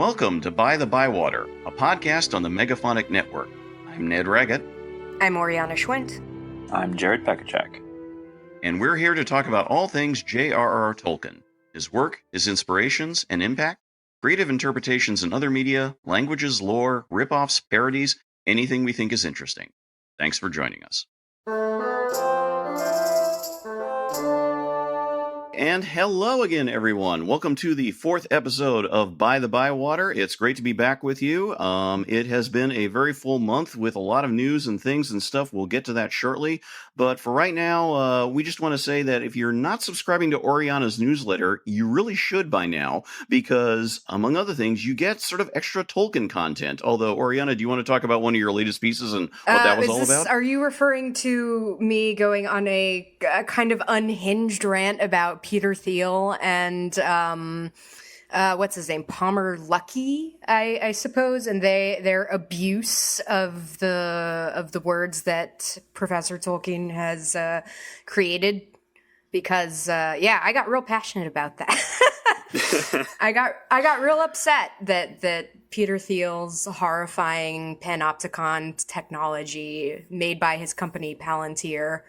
Welcome to By-The-Bywater, a podcast on the Megaphonic Network. I'm Ned Raggett. I'm Oriana Schwint. I'm Jared Pekacek. And we're here to talk about all things J.R.R. Tolkien, his work, his inspirations and impact, creative interpretations in other media, languages, lore, rip-offs, parodies, anything we think is interesting. Thanks for joining us. And hello again, everyone. Welcome to the fourth episode of By-The-Bywater. It's great to be back with you. It has been a very full month with a lot of news and things and stuff. We'll get to that shortly. But for right now, we just want to say that if you're not subscribing to Oriana's newsletter, you really should by now, because among other things, you get sort of extra Tolkien content. Although, Oriana, do you want to talk about one of your latest pieces and what that was all about? Are you referring to me going on a kind of unhinged rant about Peter Thiel and what's his name, Palmer Luckey, I suppose, and their abuse of the words that Professor Tolkien has created? Because I got real passionate about that. I got real upset that Peter Thiel's horrifying panopticon technology made by his company Palantir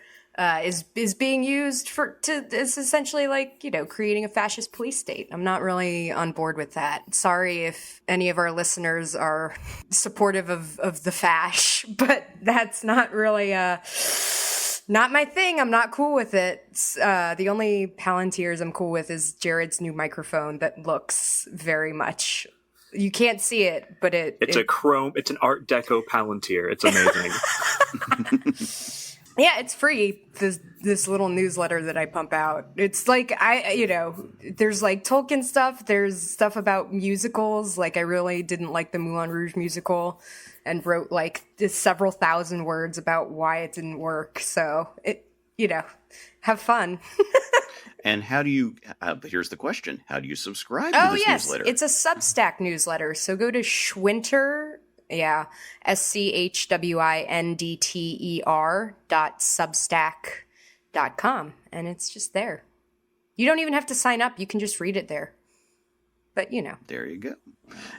is being used is essentially like, creating a fascist police state. I'm not really on board with that. Sorry if any of our listeners are supportive of the fash, but that's not really not my thing. I'm not cool with it. The only Palantirs I'm cool with is Jared's new microphone that looks very much. You can't see it, but it's an Art Deco Palantir. It's amazing. Yeah, it's free, this little newsletter that I pump out. It's like, there's like Tolkien stuff, there's stuff about musicals, like I really didn't like the Moulin Rouge musical and wrote like several thousand words about why it didn't work. So, have fun. And how do you, here's the question, how do you subscribe to this newsletter? It's a Substack newsletter, so go to Schwinter. Yeah, SCHWINDTER.substack.com, and it's just there. You don't even have to sign up. You can just read it there. But, There you go.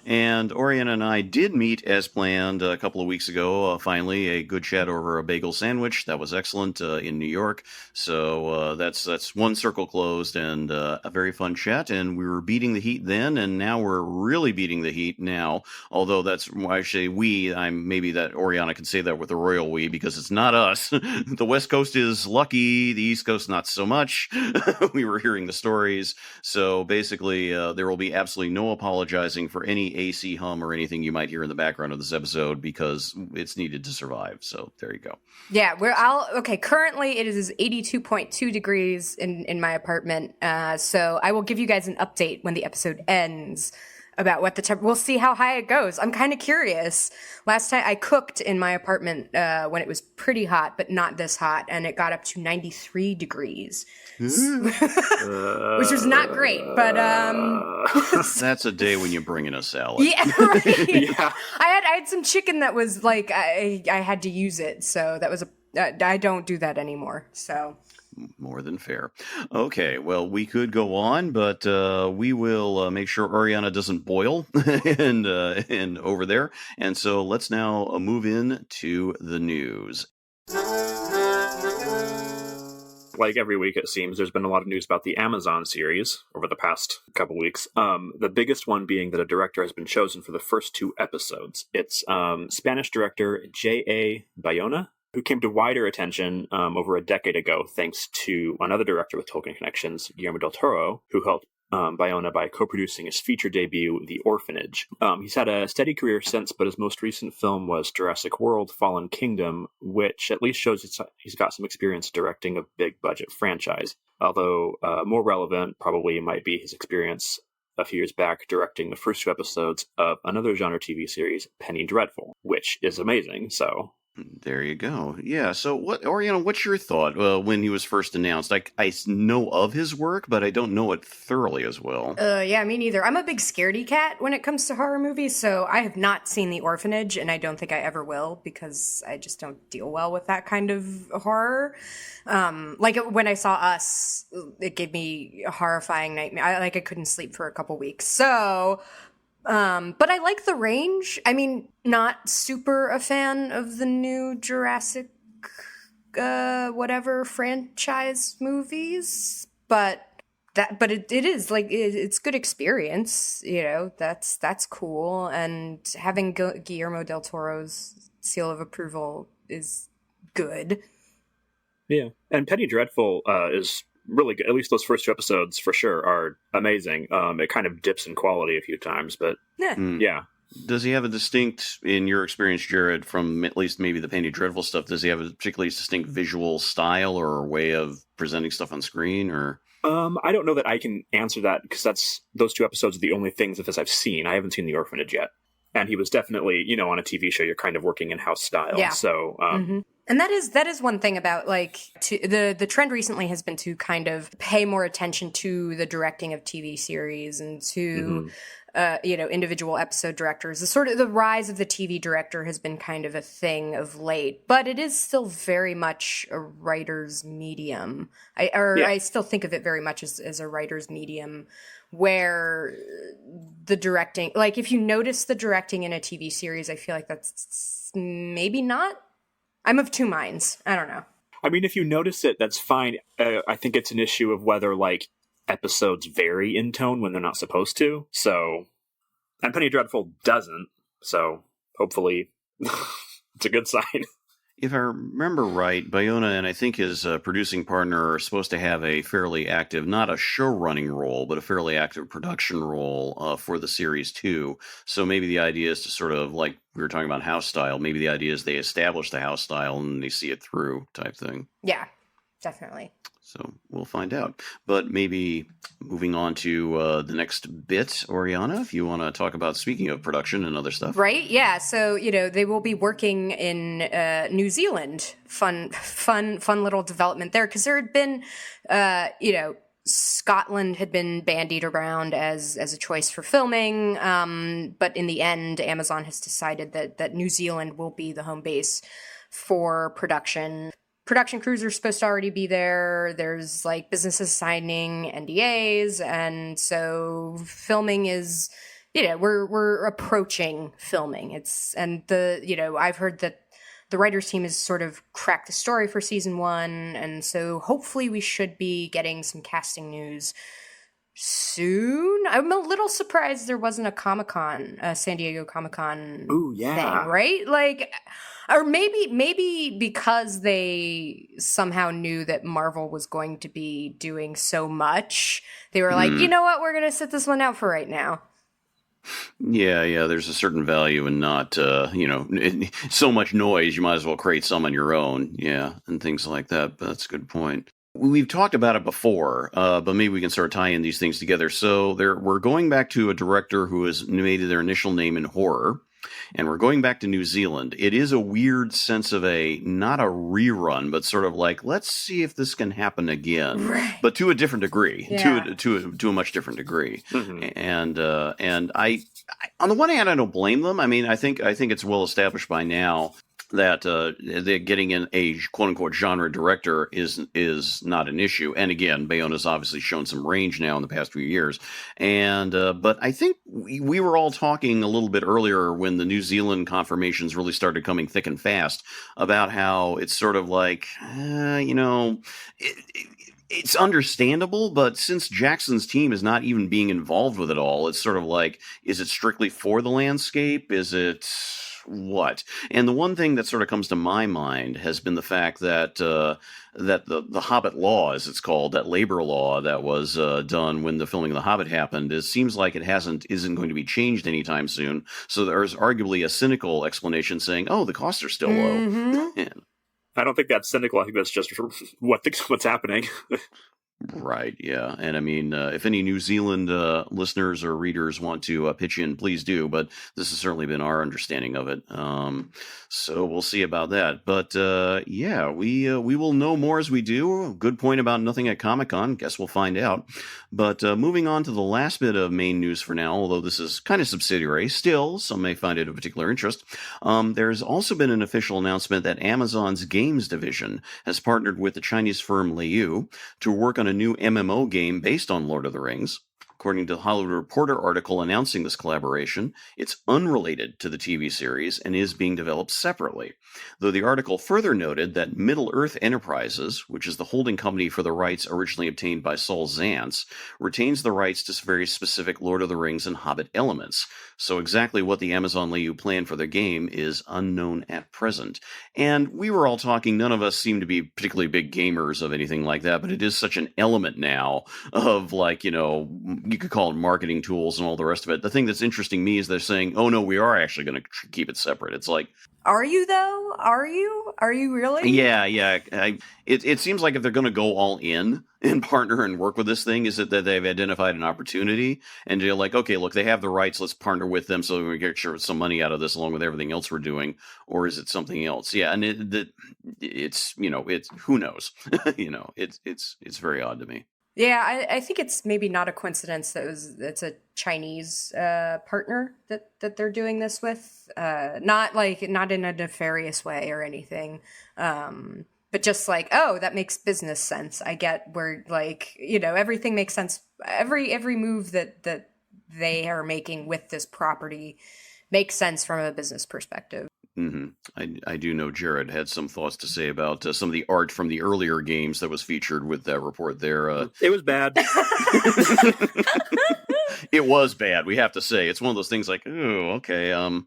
And Oriana and I did meet as planned a couple of weeks ago. Finally, a good chat over a bagel sandwich. That was excellent in New York. So that's one circle closed and a very fun chat. And we were beating the heat then, and now we're really beating the heat now. Although that's why I say we. Maybe that Oriana can say that with a royal we, because it's not us. The West Coast is lucky. The East Coast not so much. We were hearing the stories. So basically, there will be absolutely no apologizing for any AC hum or anything you might hear in the background of this episode, because it's needed to survive. So there you go. Yeah, currently it is 82.2 degrees in my apartment. So I will give you guys an update when the episode ends about what we'll see how high it goes. I'm kind of curious. Last time I cooked in my apartment when it was pretty hot, but not this hot, and it got up to 93 degrees. Which was not great, but that's a day when you bring in a salad. Yeah, right. Yeah. I had some chicken that was like I had to use it, so that was I don't do that anymore. So more than fair. Okay, well, we could go on, but we will make sure Oriana doesn't boil and over there. And so let's now move in to the news. Like every week, it seems, there's been a lot of news about the Amazon series over the past couple weeks. The biggest one being that a director has been chosen for the first 2 episodes. It's Spanish director J.A. Bayona, who came to wider attention over a decade ago thanks to another director with Tolkien connections, Guillermo del Toro, who helped Bayona by co-producing his feature debut, The Orphanage. He's had a steady career since, but his most recent film was Jurassic World: Fallen Kingdom, which at least shows he's got some experience directing a big-budget franchise. Although more relevant probably might be his experience a few years back directing the first 2 episodes of another genre TV series, Penny Dreadful, which is amazing, so... There you go. Yeah. So, Oriana, what's your thought when he was first announced? I know of his work, but I don't know it thoroughly as well. Yeah, me neither. I'm a big scaredy cat when it comes to horror movies, so I have not seen The Orphanage, and I don't think I ever will, because I just don't deal well with that kind of horror. When I saw Us, it gave me a horrifying nightmare. I couldn't sleep for a couple weeks. So But I like the range. I mean, not super a fan of the new Jurassic whatever franchise movies, but it is like it's good experience, that's cool, and having Guillermo del Toro's seal of approval is good. Yeah, and Penny Dreadful is really good. At least those first two episodes for sure are amazing. It kind of dips in quality a few times, but yeah. Does he have a distinct, in your experience, Jared, from at least maybe the Penny Dreadful stuff, does he have a particularly distinct visual style or way of presenting stuff on screen? Or I don't know that I can answer that, because those two episodes are the only things of this I've seen. I haven't seen The Orphanage yet. And he was definitely, on a TV show, you're kind of working in-house style. Yeah. So, And that is one thing about the trend recently has been to kind of pay more attention to the directing of TV series and to individual episode directors. The rise of the TV director has been kind of a thing of late, but it is still very much a writer's medium. I still think of it very much as a writer's medium, where the directing, like if you notice the directing in a TV series, I feel like that's maybe not. I'm of two minds. I don't know. I mean, if you notice it, that's fine. I think it's an issue of whether episodes vary in tone when they're not supposed to. So, and Penny Dreadful doesn't. So hopefully it's a good sign. If I remember right, Bayona and I think his producing partner are supposed to have a fairly active, not a show-running role, but a fairly active production role for the series too. So maybe the idea is to sort of, like we were talking about house style, maybe the idea is they establish the house style and they see it through type thing. Yeah, definitely. So we'll find out. But maybe moving on to the next bit, Oriana, if you want to talk about, speaking of production and other stuff. Right, yeah. So, they will be working in New Zealand. Fun little development there. Because there had been, Scotland had been bandied around as a choice for filming. But in the end, Amazon has decided that New Zealand will be the home base for production. Production crews are supposed to already be there. There's businesses signing NDAs, and so filming is, we're approaching filming. I've heard that the writers team has sort of cracked the story for season 1, and so hopefully we should be getting some casting news soon. I'm a little surprised there wasn't a Comic-Con, San Diego Comic-Con thing, right? Or maybe because they somehow knew that Marvel was going to be doing so much, they were like, you know what, we're going to sit this one out for right now. Yeah, there's a certain value in not, so much noise, you might as well create some on your own, and things like that. But that's a good point. We've talked about it before, but maybe we can sort of tie in these things together. So we're going back to a director who has made their initial name in horror. And we're going back to New Zealand. It is a weird sense of not a rerun, but sort of let's see if this can happen again, right. But to a different degree, yeah. to a much different degree. Mm-hmm. And I, on the one hand, I don't blame them. I mean, I think it's well established by now that they're getting in a quote-unquote genre director is not an issue. And again, Bayona's obviously shown some range now in the past few years. And but I think we were all talking a little bit earlier when the New Zealand confirmations really started coming thick and fast about how it's sort of it's understandable, but since Jackson's team is not even being involved with it all, it's sort of is it strictly for the landscape? Is it what? And the one thing that sort of comes to my mind has been the fact that that the Hobbit law, as it's called, that labor law that was done when the filming of The Hobbit happened, it seems like it isn't going to be changed anytime soon. So there's arguably a cynical explanation saying, "Oh, the costs are still low." Mm-hmm. And, I don't think that's cynical. I think that's just what's happening. Right, yeah. And I mean, if any New Zealand listeners or readers want to pitch in, please do. But this has certainly been our understanding of it. So we'll see about that. But we will know more as we do. Good point about nothing at Comic-Con. Guess we'll find out. But moving on to the last bit of main news for now, although this is kind of subsidiary, still, some may find it of particular interest. There's also been an official announcement that Amazon's games division has partnered with the Chinese firm Leiyu to work on a new MMO game based on Lord of the Rings. Of according to the Hollywood Reporter article announcing this collaboration, it's unrelated to the TV series and is being developed separately. Though the article further noted that Middle-earth Enterprises, which is the holding company for the rights originally obtained by Saul Zaentz, retains the rights to very specific Lord of the Rings and Hobbit elements. So exactly what the Amazon Leyu plan for their game is unknown at present. And we were all talking, none of us seem to be particularly big gamers of anything like that, but it is such an element now of, like, you know, you could call it marketing tools and all the rest of it. The thing that's interesting me is they're saying, oh no, we are actually going to keep it separate. It's like, are you though? Are you really? Yeah. It seems like if they're going to go all in and partner and work with this thing, is it that they've identified an opportunity and they're like, okay, look, they have the rights, let's partner with them so we get some money out of this along with everything else we're doing, or is it something else? Yeah, and it's who knows? It's very odd to me. Yeah, I think it's maybe not a coincidence that it's a Chinese partner that they're doing this with. Not in a nefarious way or anything. But just like, oh, that makes business sense. I get where, like, you know, everything makes sense. Every move that they are making with this property makes sense from a business perspective. Mm-hmm. I do know Jared had some thoughts to say about some of the art from the earlier games that was featured with that report there. It was bad. It was bad, we have to say. It's one of those things like, oh, okay, Oh,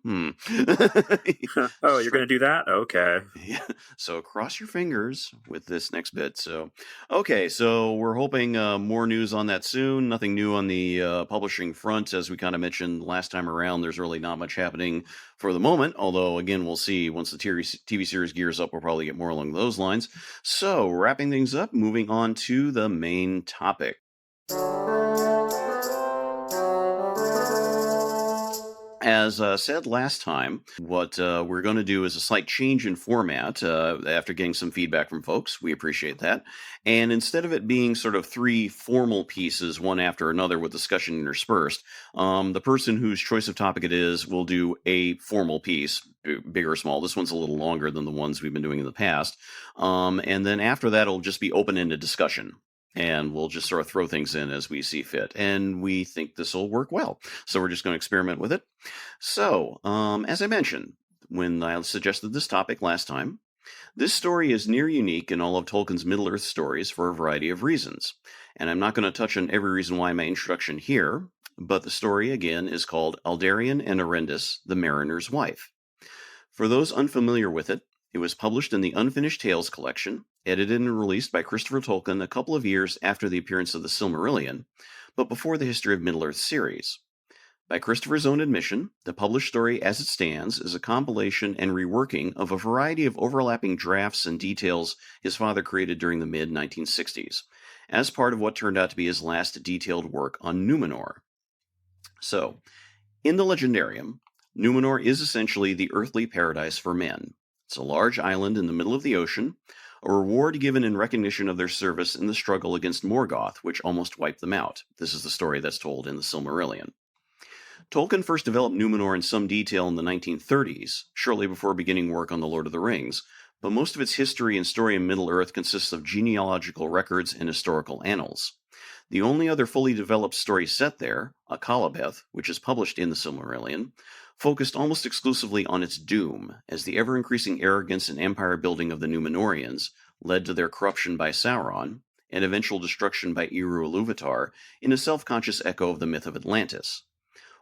you're going to do that? Okay. Yeah. So cross your fingers with this next bit. So, okay, so we're hoping more news on that soon. Nothing new on the publishing front. As we kind of mentioned last time around, there's really not much happening for the moment. Although, again, we'll see once the TV series gears up, we'll probably get more along those lines. So, wrapping things up, moving on to the main topic. As said last time, what we're going to do is a slight change in format after getting some feedback from folks. We appreciate that. And instead of it being sort of three formal pieces, one after another with discussion interspersed, the person whose choice of topic it is will do a formal piece, big or small. This one's a little longer than the ones we've been doing in the past. And then after that, it'll just be open-ended discussion. And we'll just sort of throw things in as we see fit. And we think this will work well. So we're just going to experiment with it. So, as I mentioned, when I suggested this topic last time, this story is near unique in all of Tolkien's Middle-earth stories for a variety of reasons. And I'm not going to touch on every reason why in my introduction here, but the story, again, is called Aldarion and Erendis, the Mariner's Wife. For those unfamiliar with it, it was published in the Unfinished Tales collection, edited and released by Christopher Tolkien a couple of years after the appearance of the Silmarillion, but before the History of Middle-earth series. By Christopher's own admission, the published story as it stands is a compilation and reworking of a variety of overlapping drafts and details his father created during the mid-1960s, as part of what turned out to be his last detailed work on Númenor. So, in the legendarium, Númenor is essentially the earthly paradise for men. It's a large island in the middle of the ocean, a reward given in recognition of their service in the struggle against Morgoth, which almost wiped them out. This is the story that's told in the Silmarillion. Tolkien first developed Númenor in some detail in the 1930s, shortly before beginning work on The Lord of the Rings, but most of its history and story in Middle-earth consists of genealogical records and historical annals. The only other fully developed story set there, Akalabeth, which is published in the Silmarillion, focused almost exclusively on its doom, as the ever-increasing arrogance and empire-building of the Númenorians led to their corruption by Sauron, and eventual destruction by Eru Ilúvatar in a self-conscious echo of the myth of Atlantis.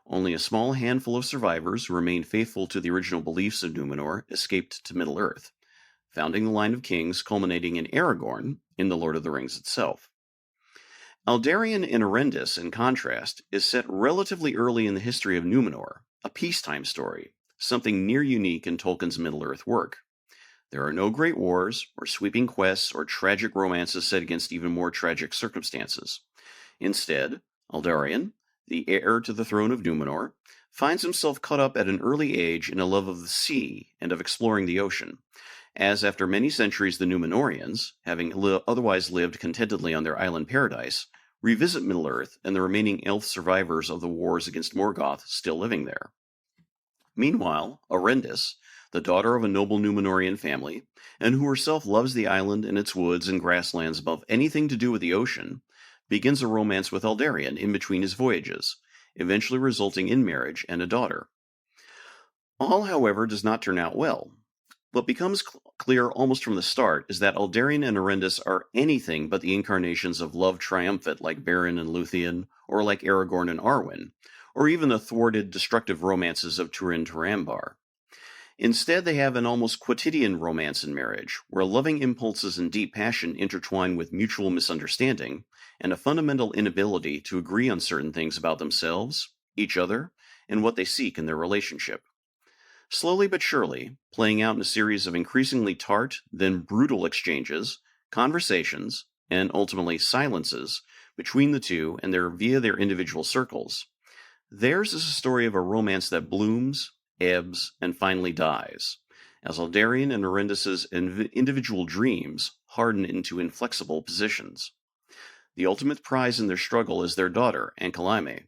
Only a small handful of survivors who remained faithful to the original beliefs of Númenor escaped to Middle-earth, founding the line of kings culminating in Aragorn in The Lord of the Rings itself. Aldarion and Erendis, in contrast, is set relatively early in the history of Númenor, a peacetime story, something near unique in Tolkien's Middle-earth work. There are no great wars, or sweeping quests, or tragic romances set against even more tragic circumstances. Instead, Aldarion, the heir to the throne of Númenor, finds himself caught up at an early age in a love of the sea and of exploring the ocean, as after many centuries the Númenorians, having otherwise lived contentedly on their island paradise, revisit Middle-earth and the remaining elf survivors of the wars against Morgoth still living there. Meanwhile, Erendis, the daughter of a noble Númenorian family, and who herself loves the island and its woods and grasslands above anything to do with the ocean, begins a romance with Aldarion in between his voyages, eventually resulting in marriage and a daughter. All, however, does not turn out well. What becomes clear almost from the start is that Aldarion and Erendis are anything but the incarnations of love triumphant like Beren and Luthien, or like Aragorn and Arwen, or even the thwarted, destructive romances of Turin Turambar. Instead, they have an almost quotidian romance in marriage, where loving impulses and deep passion intertwine with mutual misunderstanding, and a fundamental inability to agree on certain things about themselves, each other, and what they seek in their relationship. Slowly but surely, playing out in a series of increasingly tart, then brutal exchanges, conversations, and ultimately silences between the two and via their individual circles. Theirs is a story of a romance that blooms, ebbs, and finally dies, as Aldarion and Erendis' individual dreams harden into inflexible positions. The ultimate prize in their struggle is their daughter, Ankalaime,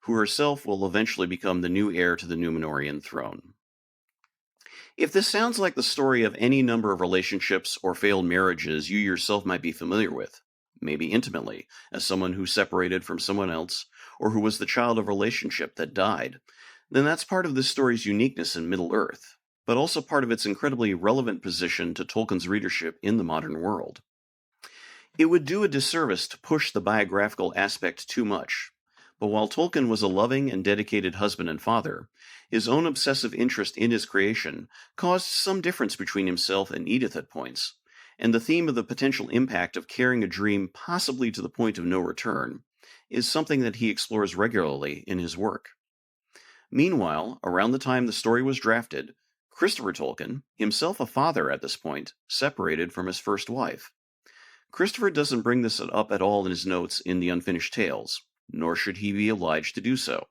who herself will eventually become the new heir to the Númenorian throne. If this sounds like the story of any number of relationships or failed marriages you yourself might be familiar with, maybe intimately, as someone who separated from someone else, or who was the child of a relationship that died, then that's part of this story's uniqueness in Middle-earth, but also part of its incredibly relevant position to Tolkien's readership in the modern world. It would do a disservice to push the biographical aspect too much, but while Tolkien was a loving and dedicated husband and father, his own obsessive interest in his creation caused some difference between himself and Edith at points, and the theme of the potential impact of carrying a dream possibly to the point of no return is something that he explores regularly in his work. Meanwhile, around the time the story was drafted, Christopher Tolkien, himself a father at this point, separated from his first wife. Christopher doesn't bring this up at all in his notes in The Unfinished Tales, nor should he be obliged to do so.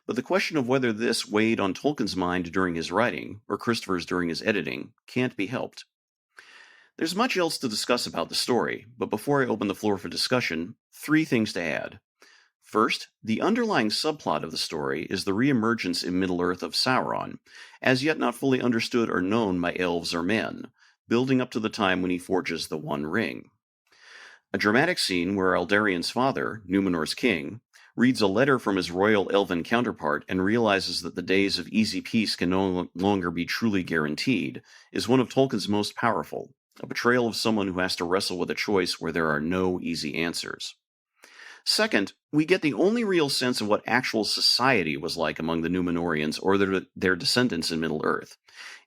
But the question of whether this weighed on Tolkien's mind during his writing, or Christopher's during his editing, can't be helped. There's much else to discuss about the story, but before I open the floor for discussion, 3 things to add. First, the underlying subplot of the story is the reemergence in Middle-earth of Sauron, as yet not fully understood or known by elves or men, building up to the time when he forges the One Ring. A dramatic scene where Aldarion's father, Númenor's king, reads a letter from his royal elven counterpart and realizes that the days of easy peace can no longer be truly guaranteed, is one of Tolkien's most powerful, a portrayal of someone who has to wrestle with a choice where there are no easy answers. Second, we get the only real sense of what actual society was like among the Númenorians or their descendants in Middle-earth.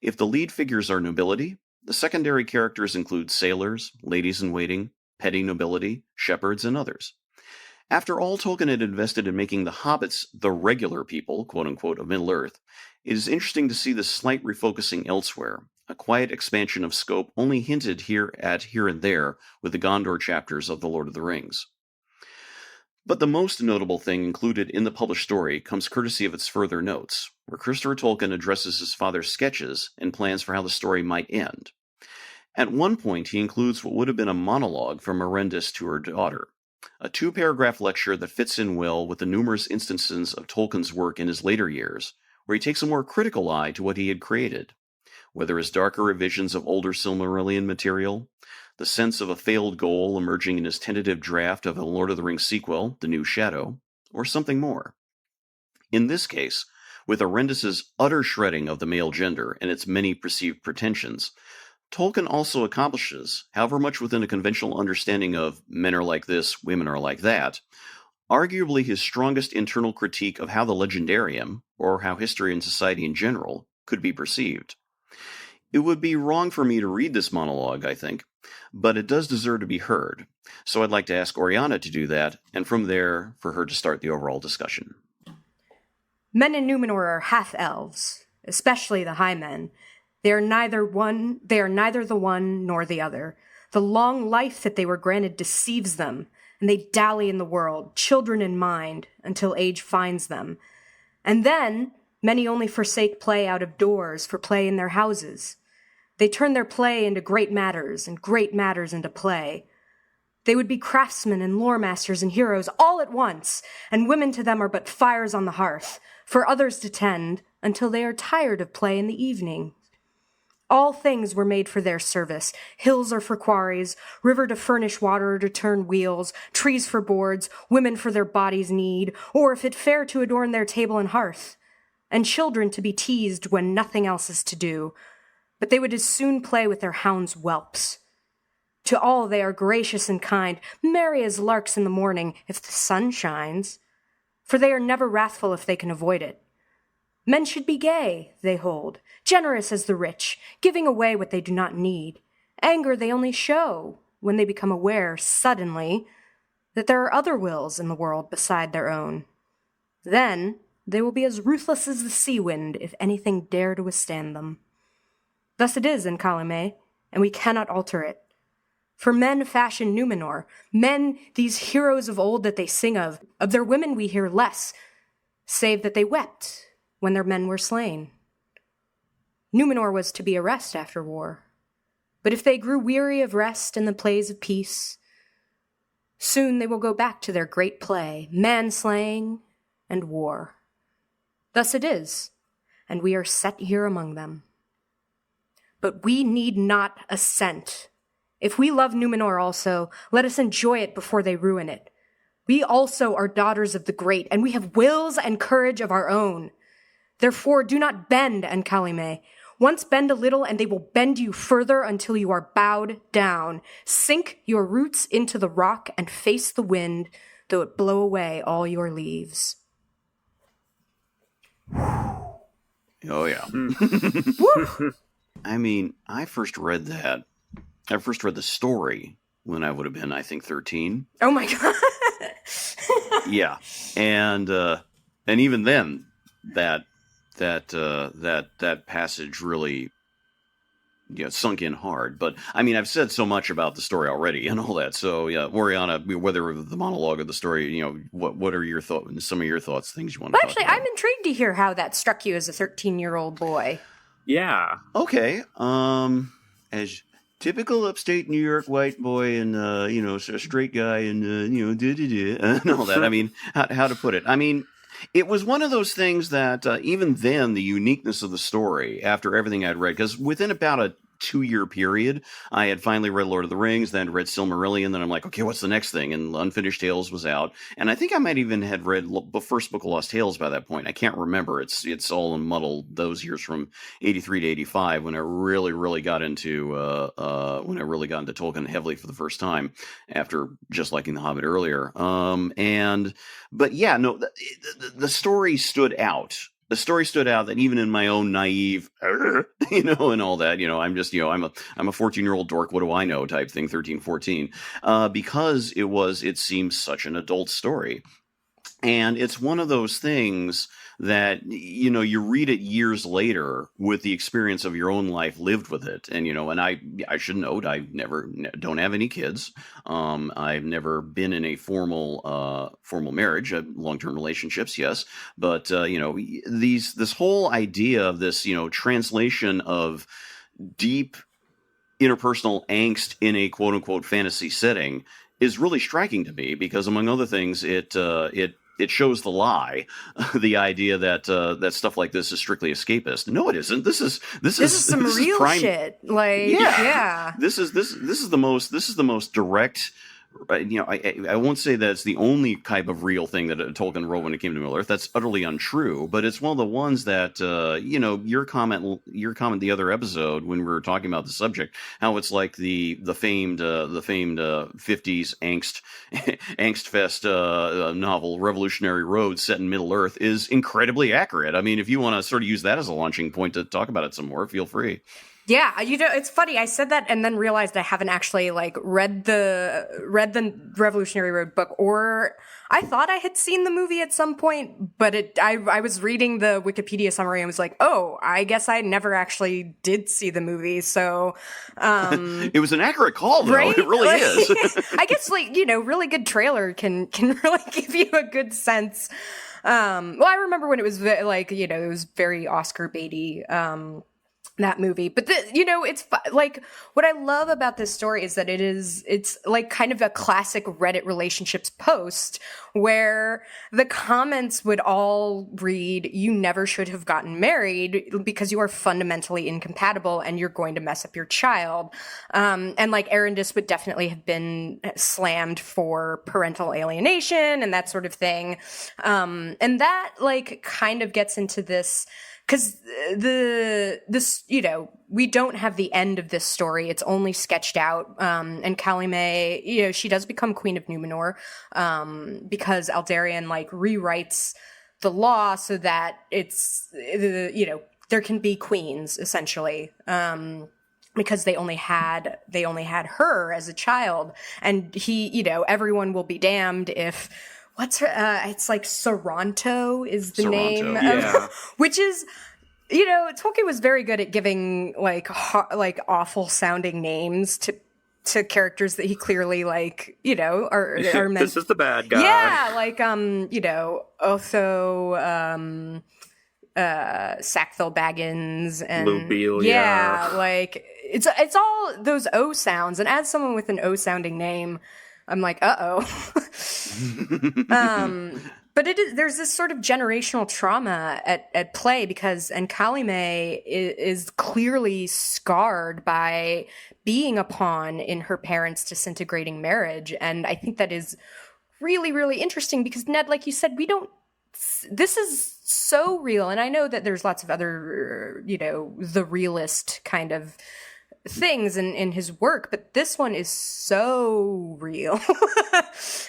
If the lead figures are nobility, the secondary characters include sailors, ladies-in-waiting, petty nobility, shepherds, and others. After all Tolkien had invested in making the hobbits the regular people, quote-unquote, of Middle-earth, it is interesting to see this slight refocusing elsewhere, a quiet expansion of scope only hinted here and there with the Gondor chapters of The Lord of the Rings. But the most notable thing included in the published story comes courtesy of its further notes, where Christopher Tolkien addresses his father's sketches and plans for how the story might end. At one point, he includes what would have been a monologue from Erendis to her daughter, a 2-paragraph lecture that fits in well with the numerous instances of Tolkien's work in his later years, where he takes a more critical eye to what he had created, whether as darker revisions of older Silmarillion material, the sense of a failed goal emerging in his tentative draft of a Lord of the Rings sequel, The New Shadow, or something more. In this case, with Erendis' utter shredding of the male gender and its many perceived pretensions, Tolkien also accomplishes, however much within a conventional understanding of men are like this, women are like that, arguably his strongest internal critique of how the legendarium, or how history and society in general, could be perceived. It would be wrong for me to read this monologue, I think, but it does deserve to be heard, so I'd like to ask Oriana to do that, and from there, for her to start the overall discussion. Men in Númenor are half-elves, especially the High Men. They are neither the one nor the other. The long life that they were granted deceives them, and they dally in the world, children in mind, until age finds them. And then, many only forsake play out of doors for play in their houses. They turn their play into great matters, and great matters into play. They would be craftsmen and lore masters and heroes all at once, and women to them are but fires on the hearth, for others to tend, until they are tired of play in the evening. All things were made for their service. Hills are for quarries, river to furnish water or to turn wheels, trees for boards, women for their bodies' need, or if it fair to adorn their table and hearth, and children to be teased when nothing else is to do. But they would as soon play with their hounds' whelps. To all they are gracious and kind, merry as larks in the morning, if the sun shines, for they are never wrathful if they can avoid it. Men should be gay, they hold, generous as the rich, giving away what they do not need. Anger they only show when they become aware, suddenly, that there are other wills in the world beside their own. Then they will be as ruthless as the sea wind if anything dare to withstand them. Thus it is in Calame, and we cannot alter it. For men fashion Númenor, men, these heroes of old that they sing of their women we hear less, save that they wept when their men were slain. Númenor was to be a rest after war, but if they grew weary of rest and the plays of peace, soon they will go back to their great play, man-slaying and war. Thus it is, and we are set here among them. But we need not assent. If we love Númenor also, let us enjoy it before they ruin it. We also are daughters of the great, and we have wills and courage of our own. Therefore, do not bend, Calime. Once bend a little, and they will bend you further until you are bowed down. Sink your roots into the rock and face the wind, though it blow away all your leaves. Oh, yeah. I mean, I first read the story when I would have been, I think, 13. Oh my God. Yeah. And even then, that passage really, sunk in hard. But I mean, I've said so much about the story already and all that. So yeah, Oriana, whether the monologue or the story, what are your thoughts? Some of your thoughts, things you want to talk about? I'm intrigued to hear how that struck you as a 13-year-old boy. Yeah. Okay. As typical upstate New York white boy and a straight guy and and all that. I mean, how to put it? I mean, it was one of those things that even then, the uniqueness of the story, after everything I'd read, because within about a 2-year period, I had finally read Lord of the Rings, then read Silmarillion, then I'm like, okay, what's the next thing? And Unfinished Tales was out, and I think I might even had read the first book of Lost Tales by that point. I can't remember. It's all muddled those years from 83 to 85 when I really got into Tolkien heavily for the first time after just liking The Hobbit earlier. But yeah, no, the story stood out. The story stood out that even in my own naive, and all that, I'm just, I'm a 14-year-old dork. What do I know? Type thing, 13, 14, because it seems such an adult story. And it's one of those things that, you read it years later with the experience of your own life lived with it. And, and I should note, I don't have any kids. I've never been in a formal marriage, long-term relationships. Yes. But, this whole idea of this, translation of deep interpersonal angst in a quote unquote fantasy setting is really striking to me because, among other things, it shows the lie, the idea that stuff like this is strictly escapist. No, it isn't. This is some real prime shit. Like, yeah. This is the most direct. I won't say that it's the only type of real thing that Tolkien wrote when it came to Middle Earth. That's utterly untrue. But it's one of the ones that your comment the other episode when we were talking about the subject, how it's like the famed 50s angst fest novel Revolutionary Road set in Middle Earth is incredibly accurate. I mean, if you want to sort of use that as a launching point to talk about it some more, feel free. Yeah, it's funny. I said that and then realized I haven't actually read the Revolutionary Road book, or I thought I had seen the movie at some point, but I was reading the Wikipedia summary and was like, oh, I guess I never actually did see the movie. So, it was an accurate call, though. Right? It really is. I guess really good trailer can really give you a good sense. Well, I remember when it was it was very Oscar baity. that movie. But it's like, what I love about this story is that it's like kind of a classic Reddit relationships post where the comments would all read, "You never should have gotten married because you are fundamentally incompatible and you're going to mess up your child." And like Erendis would definitely have been slammed for parental alienation and that sort of thing. And that like kind of gets into this, because we don't have the end of this story. It's only sketched out. And Calumet, she does become Queen of Númenor, because Aldarion like rewrites the law so that it's, there can be queens essentially. Because they only had her as a child, and he, everyone will be damned if. What's her? It's like Saranto is the name, which is, Tolkien was very good at giving like awful sounding names to characters that he clearly like, are meant. This is the bad guy. Yeah, like Otho, Sackville Baggins, and Lubeal, like it's all those O sounds, and as someone with an O sounding name, I'm like, uh-oh. But there's this sort of generational trauma at play because Calumet is clearly scarred by being a pawn in her parents' disintegrating marriage. And I think that is really, really interesting because, Ned, like you said, this is so real. And I know that there's lots of other, the realist kind of things in his work, but this one is so real.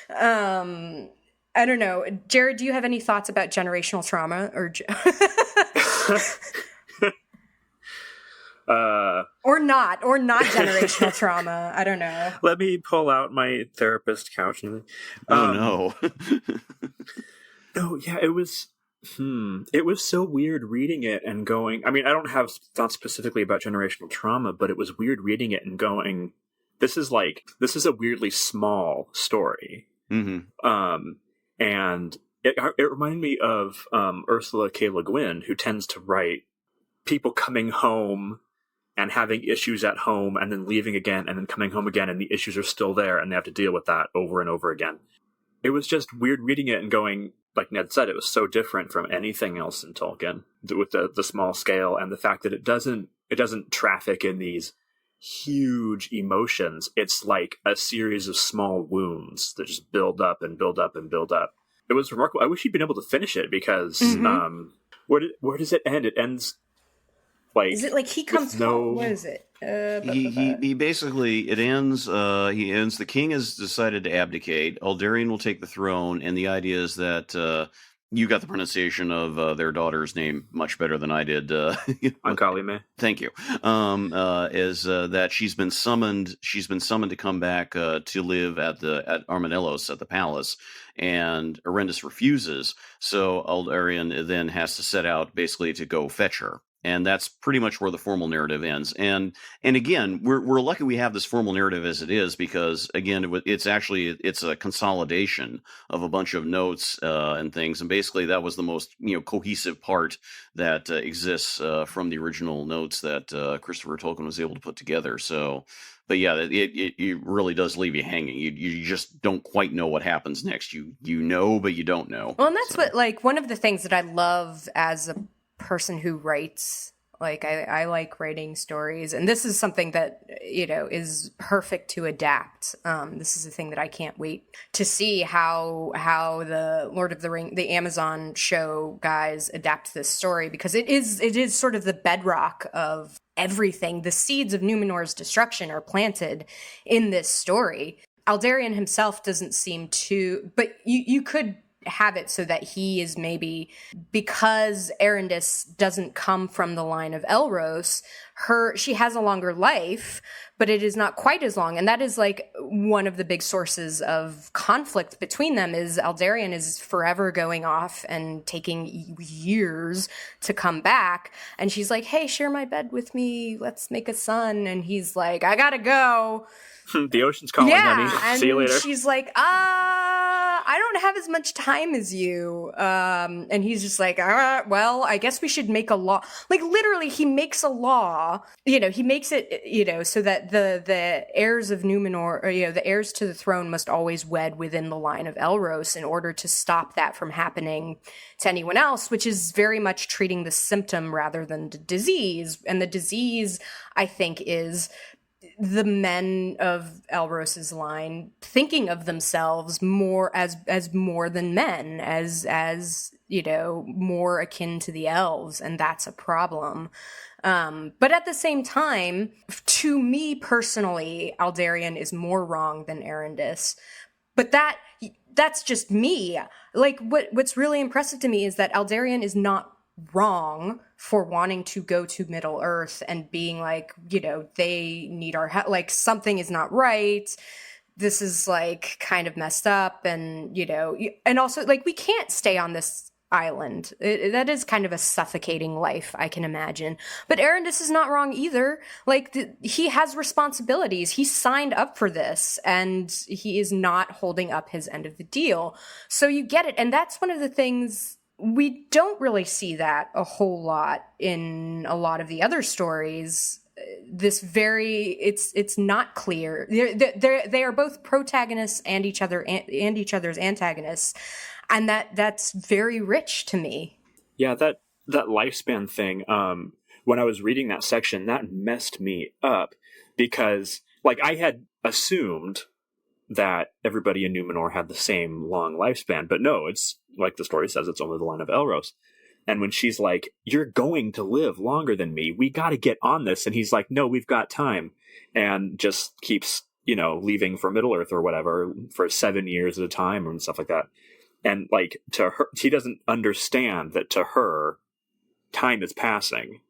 I don't know. Jared, do you have any thoughts about generational trauma or or not generational trauma? I don't know. Let me pull out my therapist couch. Oh no. No, yeah, it was so weird reading it and going, I mean, I don't have thoughts specifically about generational trauma, but it was weird reading it and going, this is a weirdly small story. Mm-hmm. And it reminded me of Ursula K. Le Guin, who tends to write people coming home and having issues at home and then leaving again and then coming home again, and the issues are still there and they have to deal with that over and over again. It was just weird reading it and going, like Ned said, it was so different from anything else in Tolkien with the small scale and the fact that it doesn't traffic in these huge emotions. It's like a series of small wounds that just build up and build up and build up. It was remarkable. I wish he'd been able to finish it because where does it end? It ends like, is it like he comes home? What is it? He basically, it ends, the king has decided to abdicate, Aldarion will take the throne, and the idea is that, you got the pronunciation of their daughter's name much better than I did. Ankalime. Thank you. Is that she's been summoned to come back to live at Armanellos at the palace, and Erendis refuses, so Aldarion then has to set out basically to go fetch her. And that's pretty much where the formal narrative ends. And again, we're lucky we have this formal narrative as it is, because again, it's a consolidation of a bunch of notes and things. And basically, that was the most cohesive part that exists from the original notes that Christopher Tolkien was able to put together. So, but yeah, it really does leave you hanging. You just don't quite know what happens next. You know, but you don't know. Well, and that's what, like, one of the things that I love as a person who writes, like, I like writing stories, and this is something that is perfect to adapt. This is a thing that I can't wait to see how the Lord of the Ring, the Amazon show guys adapt this story, because it is sort of the bedrock of everything. The seeds of Númenor's destruction are planted in this story. Aldarion himself doesn't seem to, but you could have it so that he is maybe, because Erendis doesn't come from the line of Elros, she has a longer life, but it is not quite as long. And that is like one of the big sources of conflict between them, is Aldarion is forever going off and taking years to come back. And she's like, hey, share my bed with me. Let's make a son. And he's like, I gotta go. The ocean's calling, honey. See you later. And she's like, I don't have as much time as you. And he's just like, well, I guess we should make a law. Like, literally, he makes a law, he makes it, so that the heirs of Númenor, or, the heirs to the throne must always wed within the line of Elros in order to stop that from happening to anyone else, which is very much treating the symptom rather than the disease. And the disease, I think, is the men of Elros's line thinking of themselves more as more than men, as more akin to the elves, and that's a problem. But at the same time, to me personally, Aldarion is more wrong than Erendis. But that's just me. Like, what's really impressive to me is that Aldarion is not wrong for wanting to go to Middle Earth and being like, they need our help. Like, something is not right. This is like kind of messed up. And, and also like, we can't stay on this island. That is kind of a suffocating life, I can imagine. But Erendis is not wrong either. Like, he has responsibilities. He signed up for this, and he is not holding up his end of the deal. So you get it. And that's one of the things we don't really see that a whole lot in a lot of the other stories. It's not clear. They are both protagonists and each other's antagonists, and that's very rich to me. Yeah, that lifespan thing. When I was reading that section, that messed me up because, like, I had assumed that everybody in Númenor had the same long lifespan, but no, it's like the story says, it's only the line of Elros. And when she's like, "You're going to live longer than me, we got to get on this," and he's like, "No, we've got time," and just keeps leaving for Middle Earth or whatever for 7 years at a time and stuff like that. And like, to her, she doesn't understand that to her, time is passing.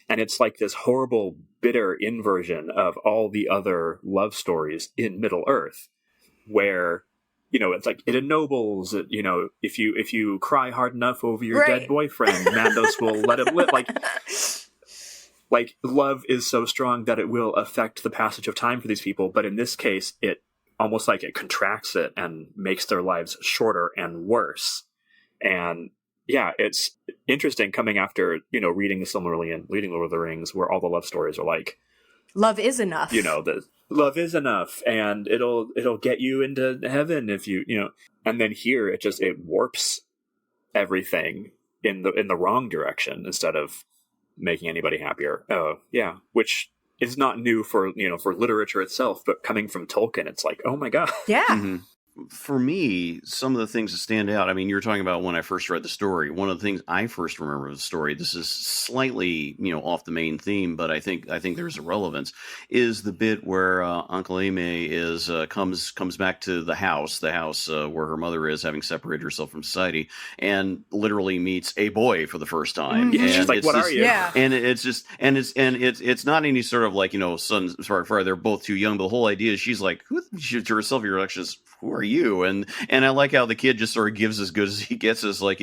And it's like this horrible, bitter inversion of all the other love stories in Middle Earth, where, it's like, it ennobles it, if you cry hard enough over your dead boyfriend, Mandos will let him live. Like, love is so strong that it will affect the passage of time for these people. But in this case, it almost like it contracts it and makes their lives shorter and worse. And yeah, it's interesting coming after, reading the Silmarillion, reading Lord of the Rings, where all the love stories are like, love is enough. The love is enough, and it'll get you into heaven if you. And then here it warps everything in the wrong direction instead of making anybody happier. Oh yeah, which is not new for literature itself, but coming from Tolkien, it's like, oh my god. Yeah. Mm-hmm. For me, some of the things that stand out, I mean, you were talking about when I first read the story. One of the things I first remember of the story, this is slightly, off the main theme, but I think there's a relevance, is the bit where Uncle Aimee comes back to the house where her mother is, having separated herself from society, and literally meets a boy for the first time. Mm-hmm. And she's like, "What are you?" Yeah. And it's not any sort of like, son, sorry, they're both too young. But the whole idea is she's like, to herself, you're like, who are you? And I like how the kid just sort of gives as good as he gets, as like,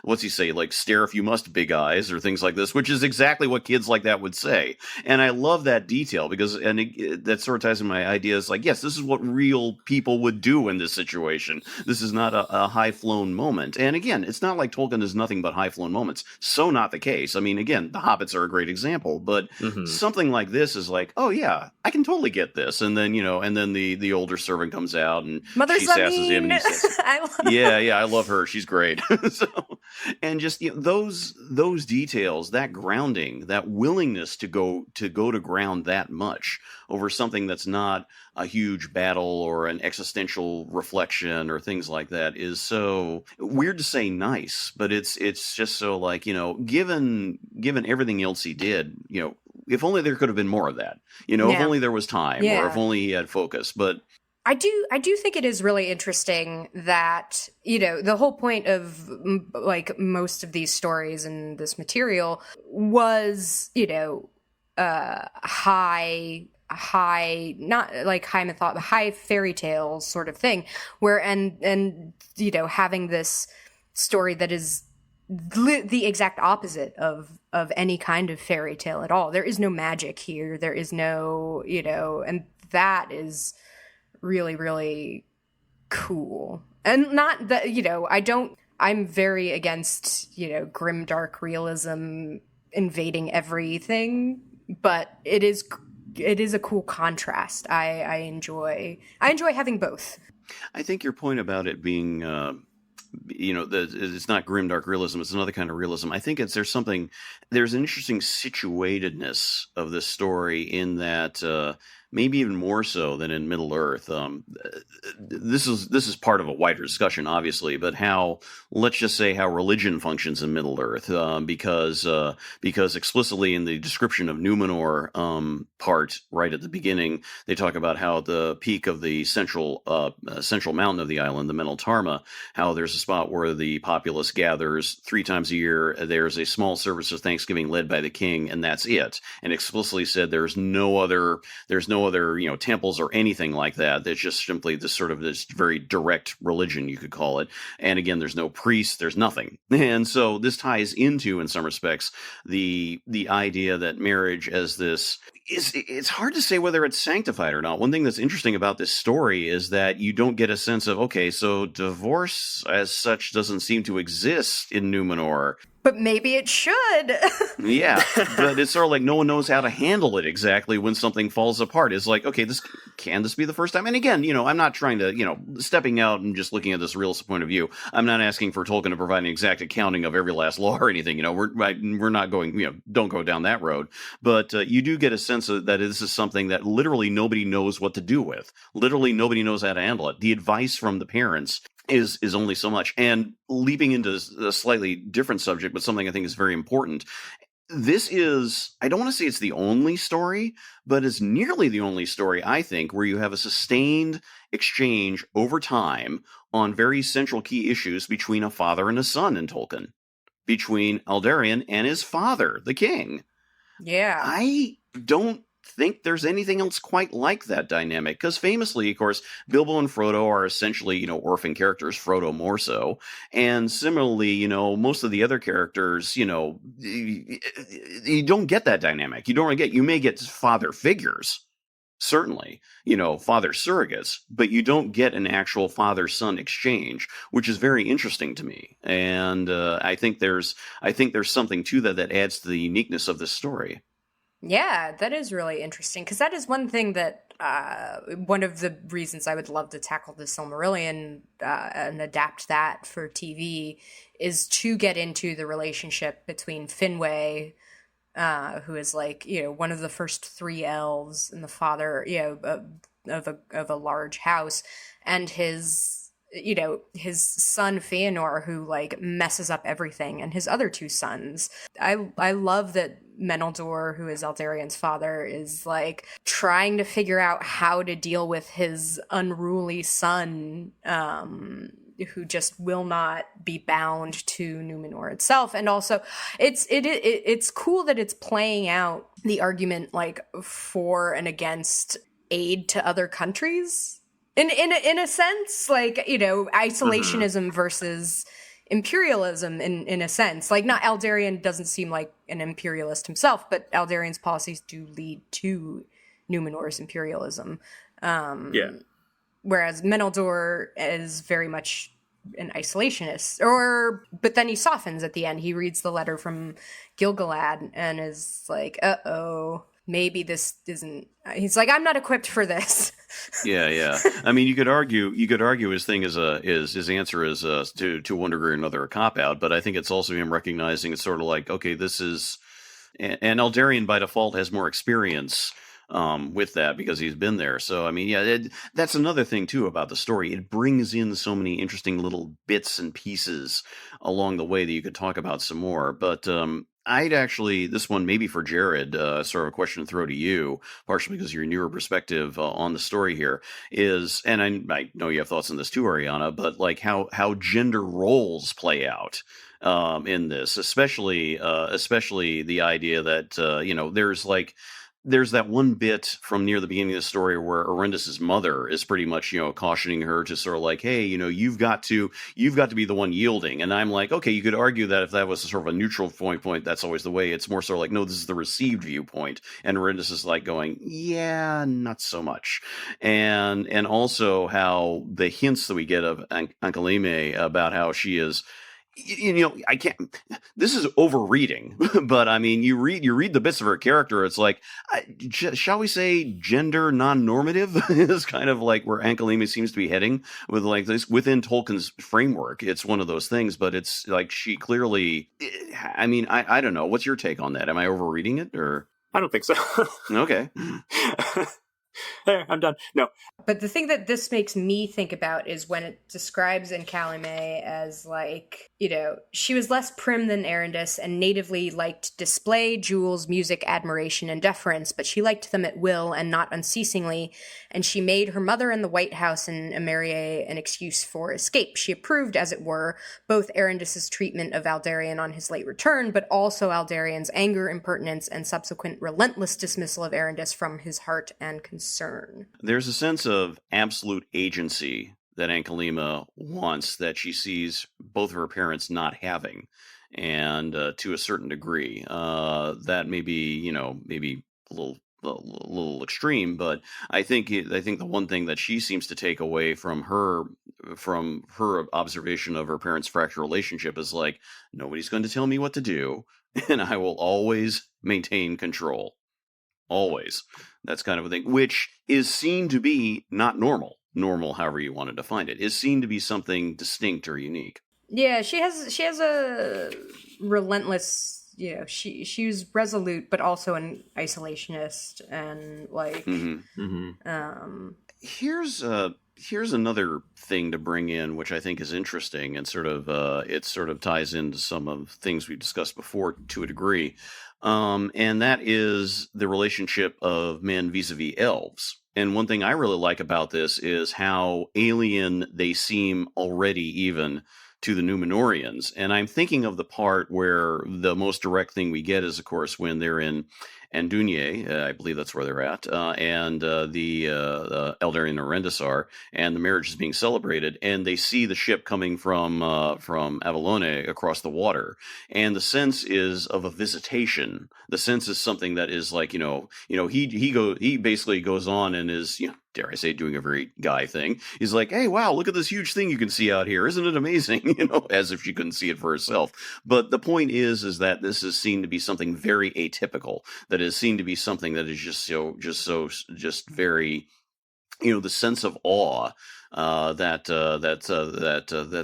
what's he say? Like, stare if you must, big eyes, or things like this, which is exactly what kids like that would say. And I love that detail because, that sort of ties in my ideas. Like, yes, this is what real people would do in this situation. This is not a high-flown moment. And again, it's not like Tolkien is nothing but high-flown moments. So not the case. I mean, again, the Hobbits are a great example, but something like this is like, oh yeah, I can totally get this. And then, the older servant comes out and Mother's she sasses him. And he says, I love her. She's great. And just those details, that grounding, that willingness to go to ground that much over something that's not a huge battle or an existential reflection or things like that is so weird to say nice, but it's just so like, given everything else he did, if only there could have been more of that, if only there was time or if only he had focus. But I do think it is really interesting that, the whole point of like most of these stories and this material was, high, not like high mythology, high fairy tales sort of thing, where, and having this story that is the exact opposite of any kind of fairy tale at all. There is no magic here. There is no, and that is really, really cool. And not that, I'm very against, grim dark realism invading everything, but it is a cool contrast. I enjoy having both. I think your point about it being, it's not grim dark realism; it's another kind of realism. I think there's an interesting situatedness of this story in that. Maybe even more so than in Middle Earth. This is part of a wider discussion, obviously, but let's just say how religion functions in Middle Earth, because explicitly in the description of Númenor part right at the beginning, they talk about how the peak of the central mountain of the island, the Meneltarma, how there's a spot where the populace gathers 3 times a year. There's a small service of Thanksgiving led by the king, and that's it. And explicitly said there's no other temples or anything like that. There's just simply this very direct religion, you could call it. And again, there's no priests, there's nothing. And so this ties into, in some respects, the idea that marriage as this it's hard to say whether it's sanctified or not. One thing that's interesting about this story is that you don't get a sense of, okay, so divorce as such doesn't seem to exist in Númenor. But maybe it should. Yeah, but it's sort of like no one knows how to handle it exactly when something falls apart. It's like, okay, can this be the first time? And again, I'm not trying to, stepping out and just looking at this realist point of view. I'm not asking for Tolkien to provide an exact accounting of every last law or anything. We're not going, don't go down that road. But you do get a sense that this is something that literally nobody knows what to do with. Literally nobody knows how to handle it. The advice from the parents is only so much. And leaping into a slightly different subject, but something I think is very important. This is, I don't want to say it's the only story, but it's nearly the only story, I think, where you have a sustained exchange over time on very central key issues between a father and a son in Tolkien, between Aldarion and his father, the king. Yeah. I don't think there's anything else quite like that dynamic, because famously, of course, Bilbo and Frodo are essentially, orphan characters, Frodo more so, and similarly, most of the other characters, you don't get that dynamic. You may get father figures, certainly, father surrogates, but you don't get an actual father-son exchange, which is very interesting to me, and I think there's something to that adds to the uniqueness of this story. Yeah, that is really interesting, because that is one thing that one of the reasons I would love to tackle the Silmarillion and adapt that for TV is to get into the relationship between Finwë, who is one of the first 3 elves and the father, of a large house, and his son Fëanor, who messes up everything, and his other 2 sons. I love that Meneldur, who is Aldarion's father, is trying to figure out how to deal with his unruly son, who just will not be bound to Númenor itself. And also, it's cool that it's playing out the argument for and against aid to other countries. In a sense, isolationism versus imperialism in a sense. Not Aldarion doesn't seem like an imperialist himself, but Aldarion's policies do lead to Númenor's imperialism. Yeah. Whereas Meneldur is very much an isolationist. But then he softens at the end. He reads the letter from Gil-galad and is like, uh-oh, maybe this isn't... He's like, I'm not equipped for this. Yeah. I mean, you could argue his thing his answer is to one degree or another a cop out, but I think it's also him recognizing it's sort of like, okay, this is, and Aldarion by default has more experience with that because he's been there. So I mean, yeah, that's another thing too about the story. It brings in so many interesting little bits and pieces along the way that you could talk about some more. But I'd actually, this one maybe for Jared, sort of a question to throw to you, partially because your newer perspective on the story here is, and I know you have thoughts on this too, Oriana, but how gender roles play out in this, especially the idea that there's there's that one bit from near the beginning of the story where Erendis' mother is pretty much, cautioning her to sort of like, hey, you've got to be the one yielding. And I'm like, okay, you could argue that if that was sort of a neutral point, that's always the way. It's more sort of like, no, this is the received viewpoint. And Erendis is like going, yeah, not so much. And also how the hints that we get of Ankalime about how she is, I can't. This is overreading, but I mean, you read the bits of her character. It's like, shall we say, gender non-normative is kind of like where Ankalime seems to be heading with like this within Tolkien's framework. It's one of those things, but it's like she clearly. I mean, I don't know. What's your take on that? Am I overreading it or? I don't think so. Okay. There, I'm done. No. But the thing that this makes me think about is when it describes Ankalime as like, she was less prim than Erendis and natively liked display, jewels, music, admiration, and deference, but she liked them at will and not unceasingly, and she made her mother in the White House and Emerie an excuse for escape. She approved, as it were, both Erendis' treatment of Aldarion on his late return, but also Aldarion's anger, impertinence, and subsequent relentless dismissal of Erendis from his heart and concern. There's a sense of absolute agency that Ankalima wants that she sees both of her parents not having, and to a certain degree, that may be maybe a little extreme, but I think the one thing that she seems to take away from her observation of her parents' fractured relationship is like, nobody's going to tell me what to do, and I will always maintain control. Always. That's kind of a thing, which is seen to be not normal, however you want to define it, is seen to be something distinct or unique. Yeah, she has a relentless, she was resolute, but also an isolationist, and like, Here's another thing to bring in, which I think is interesting, and it sort of ties into some of things we've discussed before to a degree. And that is the relationship of men vis-a-vis elves. And one thing I really like about this is how alien they seem already even to the Númenoreans. And I'm thinking of the part where the most direct thing we get is, of course, when they're in Andunye, I believe that's where they're at, and the Aldarion and Erendis are, and the marriage is being celebrated, and they see the ship coming from Avalone across the water, and the sense is of a visitation. The sense is something that is like, he basically goes on and is, dare I say, doing a very guy thing. He's like, hey, wow, look at this huge thing you can see out here. Isn't it amazing? As if she couldn't see it for herself. But the point is that this is seen to be something very atypical, that is seen to be something that is just very, the sense of awe that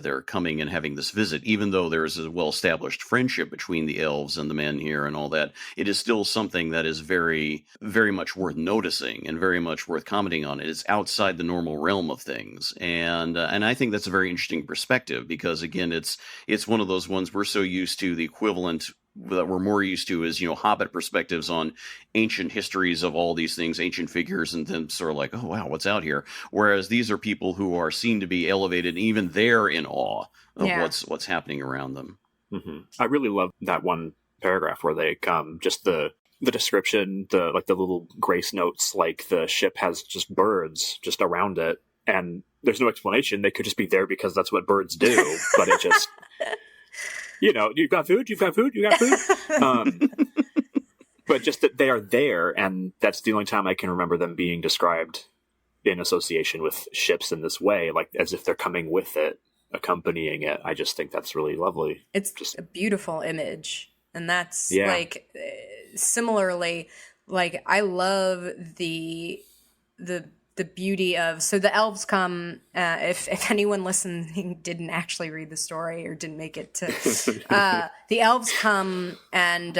they're coming and having this visit, even though there's a well-established friendship between the elves and the men here and all that, it is still something that is very, very much worth noticing and very much worth commenting on. It is outside the normal realm of things, and I think that's a very interesting perspective, because again, it's one of those ones we're so used to. The equivalent that we're more used to is, Hobbit perspectives on ancient histories of all these things, ancient figures, and then sort of like, oh, wow, what's out here? Whereas these are people who are seen to be elevated, and even they're in awe of what's happening around them. Mm-hmm. I really love that one paragraph where they come, just the description, the little grace notes, like the ship has just birds just around it, and there's no explanation. They could just be there because that's what birds do, but it just... you've got food. But just that they are there, and that's the only time I can remember them being described in association with ships in this way, like as if they're coming with it, accompanying it. I just think that's really lovely. It's just a beautiful image. And that's like, similarly, like I love the beauty of, so the elves come, if anyone listening didn't actually read the story or didn't make it to, the elves come and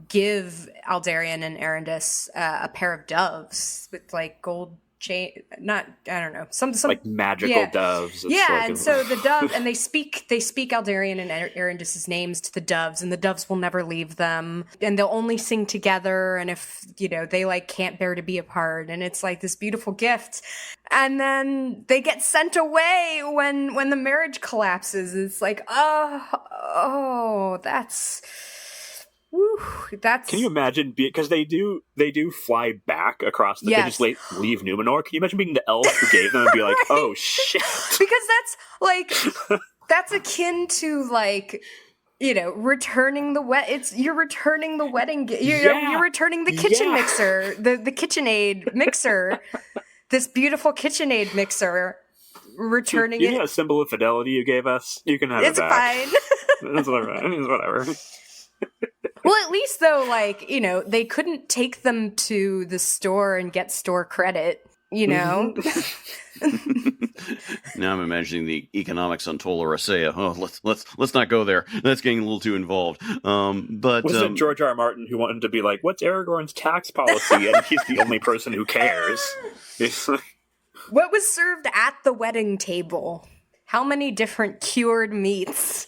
give Aldarion and Erendis a pair of doves with like gold chain, I don't know, some like magical doves. It's and so the dove, and they speak Aldarion and Erendis' names to the doves, and the doves will never leave them, and they'll only sing together, and if they like can't bear to be apart, and it's like this beautiful gift, and then they get sent away when the marriage collapses. It's like, oh, that's Woo, that's... Can you imagine? Because they do fly back across. They just leave Númenor. Can you imagine being the elf who gave them and be like, Right. oh shit? Because that's like that's akin to like, you know, returning the you're returning the wedding. You're returning the kitchen mixer, the KitchenAid mixer, this beautiful KitchenAid mixer. Returning you know, a symbol of fidelity you gave us. You can have it back. It's fine. It's whatever. Well, at least though, like, you know, they couldn't take them to the store and get store credit, you know? Now I'm imagining the economics on Tol-Eressëa. Oh, let's not go there. That's getting a little too involved. But was it George R. R. Martin who wanted to be like, what's Aragorn's tax policy? And he's the only person who cares. What was served at the wedding table? How many different cured meats?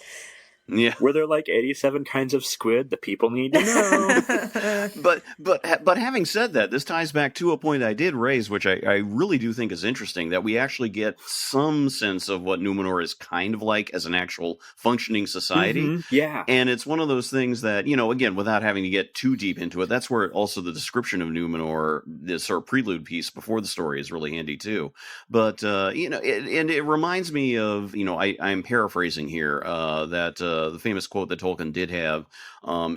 Yeah. Were there like 87 kinds of squid that people need to know? but having said that, this ties back to a point I did raise, which I really do think is interesting, that we actually get some sense of what Númenor is kind of like as an actual functioning society. Mm-hmm. Yeah. And it's one of those things that, you know, again, without having to get too deep into it, that's where also the description of Númenor, this sort of prelude piece before the story, is really handy too. But, you know, it reminds me of, you know, I'm paraphrasing here, that the famous quote that Tolkien did have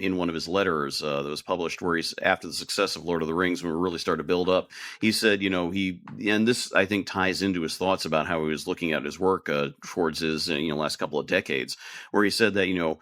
in one of his letters that was published, where he's, after the success of Lord of the Rings, when we really started to build up, he said, you know, and this I think ties into his thoughts about how he was looking at his work towards his last couple of decades, where he said that, you know,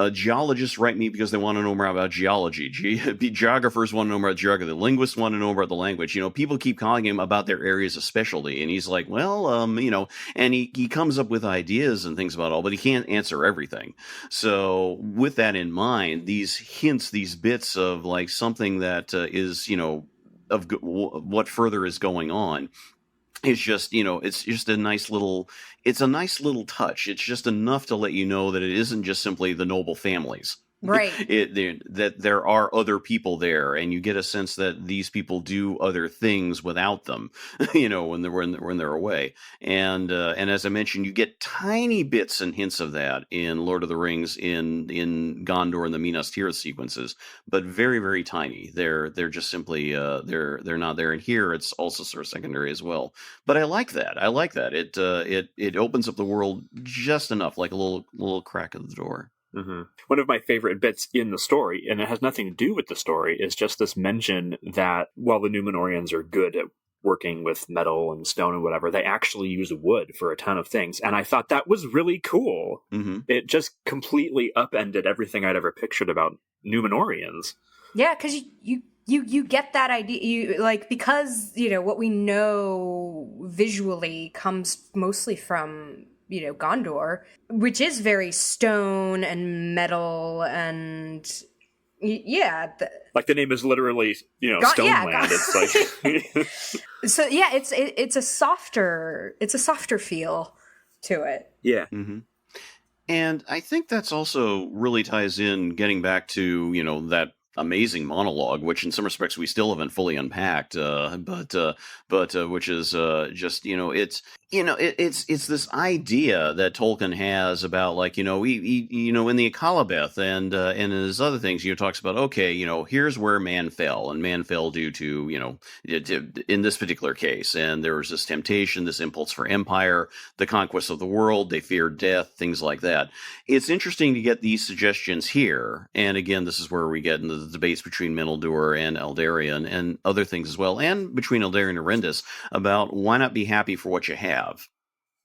geologists write me because they want to know more about geology. Geographers want to know more about geography. Linguists want to know more about the language. You know, people keep calling him about their areas of specialty, and he's like, well, you know, and he comes up with ideas and things about all, but he can't answer everything. So with that in mind, these hints, these bits of like something that is, you know, of what further is going on, is just, you know, it's just a nice little touch. It's just enough to let you know that it isn't just simply the noble families. Right. That there are other people there, and you get a sense that these people do other things without them, you know, when they're away. And as I mentioned, you get tiny bits and hints of that in Lord of the Rings, in Gondor and the Minas Tirith sequences, but very, very tiny. They're just simply they're not there. And here it's also sort of secondary as well. But I like that. It opens up the world just enough, like a little crack of the door. Mm-hmm. One of my favorite bits in the story, and it has nothing to do with the story, is just this mention that while the Númenorians are good at working with metal and stone and whatever, they actually use wood for a ton of things. And I thought that was really cool. Mm-hmm. It just completely upended everything I'd ever pictured about Númenorians. Yeah, because you get that idea, you like, because, you know, what we know visually comes mostly from, you know, Gondor, which is very stone and metal and yeah. Like the name is literally, you know, Stoneland. It's like so yeah, it's a softer feel to it. Yeah. Mm-hmm. And I think that's also really ties in, getting back to, you know, that amazing monologue, which in some respects we still haven't fully unpacked, but which is just, you know, it's this idea that Tolkien has about, like, you know, he you know, in the Akalabeth and in his other things, you know, talks about, okay, you know, here's where man fell, and man fell due to, you know, in this particular case, and there was this temptation, this impulse for empire, the conquest of the world, they feared death, things like that. It's interesting to get these suggestions here, and again, this is where we get into the debates between Meneldur and Aldarion and other things as well, and between Aldarion and Erendis, about why not be happy for what you have.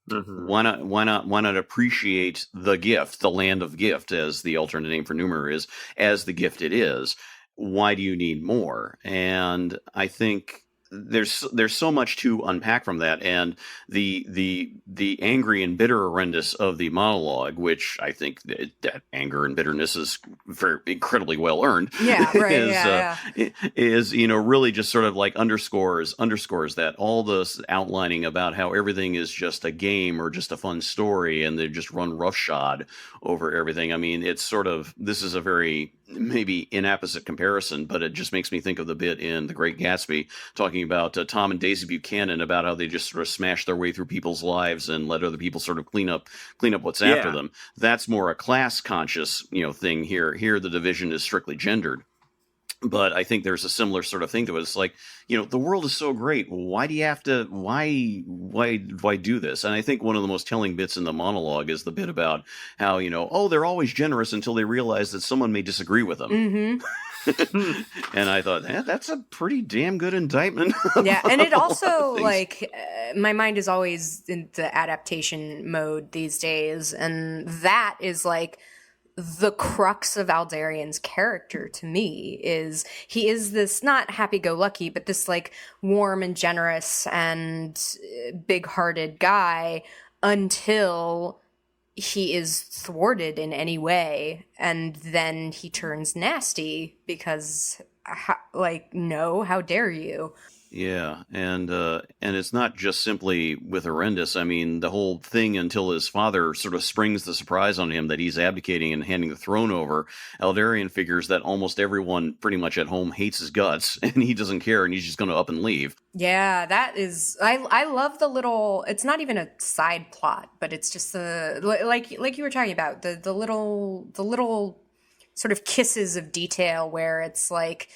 Mm-hmm. Why not appreciate the gift, the land of gift, as the alternate name for Númenor is, as the gift it is. Why do you need more? And I think there's so much to unpack from that, and the angry and bitter Erendis of the monologue, which I think that anger and bitterness is very incredibly well earned. Yeah, right. Is, you know, really just sort of like underscores that, all this outlining about how everything is just a game or just a fun story, and they just run roughshod over everything. I mean, it's sort of, this is a very maybe inapposite comparison, but it just makes me think of the bit in The Great Gatsby talking about Tom and Daisy Buchanan about how they just sort of smash their way through people's lives and let other people sort of clean up what's after them. That's more a class conscious, thing here. Here, the division is strictly gendered. But I think there's a similar sort of thing to it. It's like, the world is so great. Why do you have to, why do this? And I think one of the most telling bits in the monologue is the bit about how, they're always generous until they realize that someone may disagree with them. Mm-hmm. And I thought, that's a pretty damn good indictment. Yeah. And it also my mind is always in the adaptation mode these days. And that is like, the crux of Aldarion's character to me is he is this not happy-go-lucky, but this like warm and generous and big-hearted guy until he is thwarted in any way, and then he turns nasty because no, how dare you? Yeah, and it's not just simply with Erendis. I mean, the whole thing until his father sort of springs the surprise on him that he's abdicating and handing the throne over. Aldarion figures that almost everyone pretty much at home hates his guts, and he doesn't care, and he's just going to up and leave. Yeah, that is. I love the little. It's not even a side plot, but it's just like you were talking about the little sort of kisses of detail where it's like.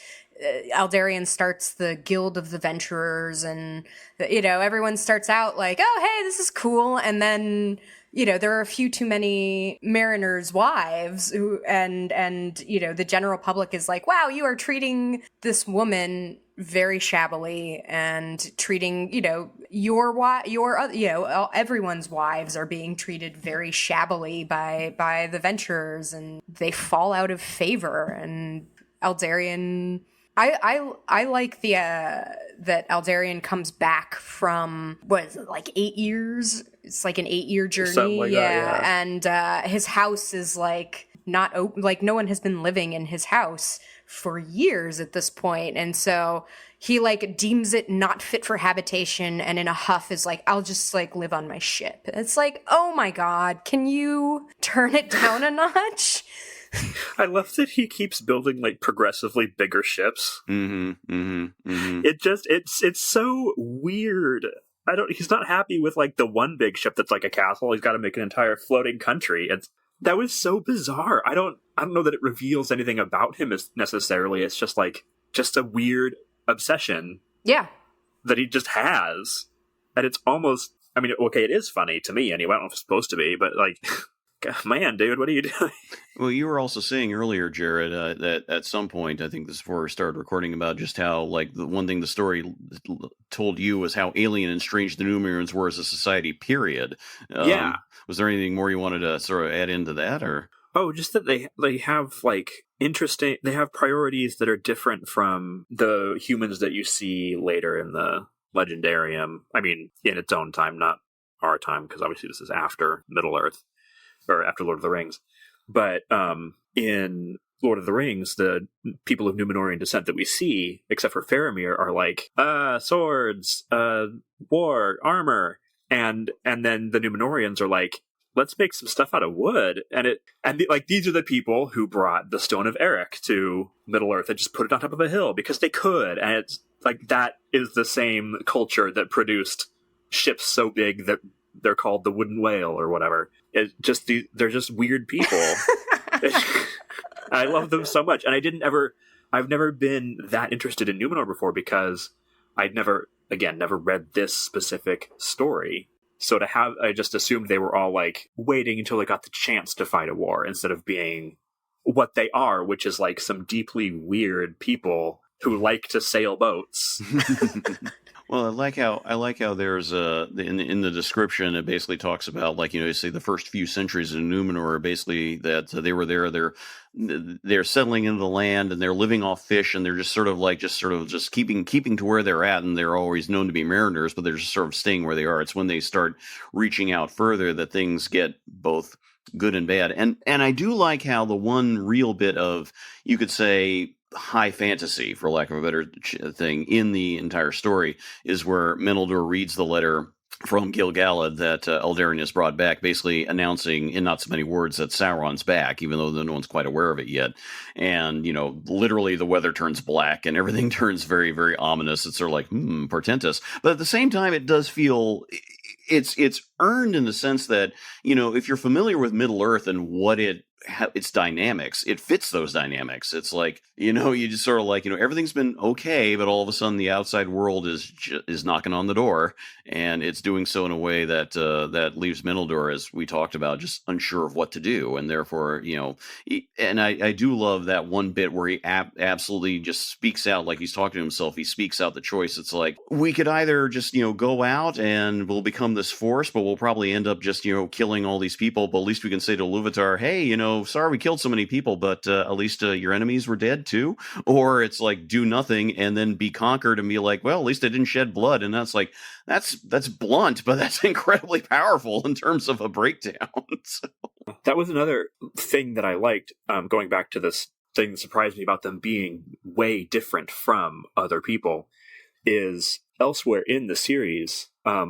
Aldarion starts the Guild of the Venturers, and everyone starts out like, oh hey, this is cool, and then there are a few too many mariners' wives who and the general public is like, wow, you are treating this woman very shabbily and treating everyone's wives are being treated very shabbily by the Venturers, and they fall out of favor. And Aldarion, I like the that Aldarion comes back from what is it, like 8 years? It's like an 8-year journey, like that, yeah. And his house is like not like no one has been living in his house for years at this point, and so he like deems it not fit for habitation, and in a huff is like, I'll just like live on my ship. It's like, oh my god, can you turn it down a notch? I love that he keeps building like progressively bigger ships. It's so weird. He's not happy with like the one big ship that's like a castle. He's got to make an entire floating country. That was so bizarre. I don't know that it reveals anything about him necessarily. It's just a weird obsession. Yeah. That he just has. And it's almost, I mean, okay, it is funny to me anyway. I don't know if it's supposed to be, but like, man, dude, what are you doing? Well, you were also saying earlier, Jared, that at some point, I think this is before we started recording, about just how, like, the one thing the story told you was how alien and strange the Númenoreans were as a society, period. Yeah. Was there anything more you wanted to sort of add into that, or? Oh, just that they have, like, they have priorities that are different from the humans that you see later in the legendarium. I mean, in its own time, not our time, because obviously this is after Middle-earth. Or after Lord of the Rings. But in Lord of the Rings, the people of Númenorian descent that we see, except for Faramir, are like, swords, war, armor. And then the Númenorians are like, let's make some stuff out of wood. These are the people who brought the Stone of Eric to Middle-earth and just put it on top of a hill because they could. And it's like, that is the same culture that produced ships so big that they're called the Wooden Whale or whatever. They're just weird people. I love them so much. And I've never been that interested in Númenor before because I'd never read this specific story. So I just assumed they were all like waiting until they got the chance to fight a war instead of being what they are, which is like some deeply weird people who like to sail boats. Well, I like how there's in the description it basically talks about, like, you say the first few centuries in Númenor are basically that they were there, they're settling into the land and they're living off fish, and they're just sort of keeping to where they're at, and they're always known to be mariners, but they're just sort of staying where they are. It's when they start reaching out further that things get both good and bad. And I do like how the one real bit of, you could say, high fantasy, for lack of a better thing, in the entire story is where Meneldur reads the letter from Gil-galad that Aldarion has brought back, basically announcing in not so many words that Sauron's back, even though no one's quite aware of it yet. And, literally the weather turns black and everything turns very, very ominous. It's sort of like, portentous. But at the same time, it does feel... It's earned in the sense that, if you're familiar with Middle-earth and what its dynamics, it fits those dynamics. It's like, you just sort of like, everything's been okay, but all of a sudden the outside world is knocking on the door, and it's doing so in a way that that leaves Middledor, as we talked about, just unsure of what to do, and therefore, and I do love that one bit where he absolutely just speaks out like he's talking to himself. He speaks out the choice. It's like, we could either just, go out and we'll become this force, but we'll probably end up just, killing all these people, but at least we can say to Iluvatar, hey, sorry we killed so many people, but at least your enemies were dead too. Or it's like, do nothing and then be conquered and be like, well, at least I didn't shed blood. And that's like, that's blunt, but that's incredibly powerful in terms of a breakdown. So. That was another thing that I liked, going back to this thing that surprised me about them being way different from other people, is elsewhere in the series,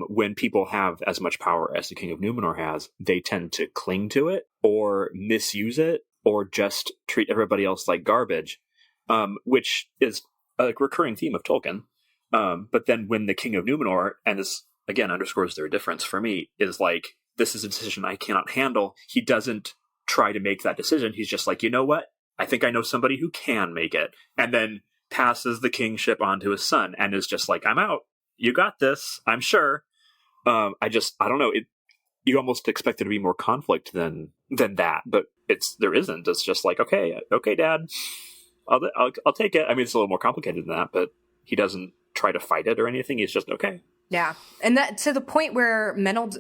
when people have as much power as the King of Númenor has, they tend to cling to it or misuse it or just treat everybody else like garbage, which is a recurring theme of Tolkien. But then when the King of Númenor, and this again underscores their difference for me, is like, this is a decision I cannot handle, he doesn't try to make that decision. He's just like, you know what? I think I know somebody who can make it. And then passes the kingship on to his son and is just like, I'm out. You got this, I'm sure. I don't know. You almost expect there to be more conflict than that, but there isn't. It's just like, okay, Dad, I'll take it. I mean, it's a little more complicated than that, but he doesn't try to fight it or anything. He's just okay. Yeah, and that to the point where Aldarion,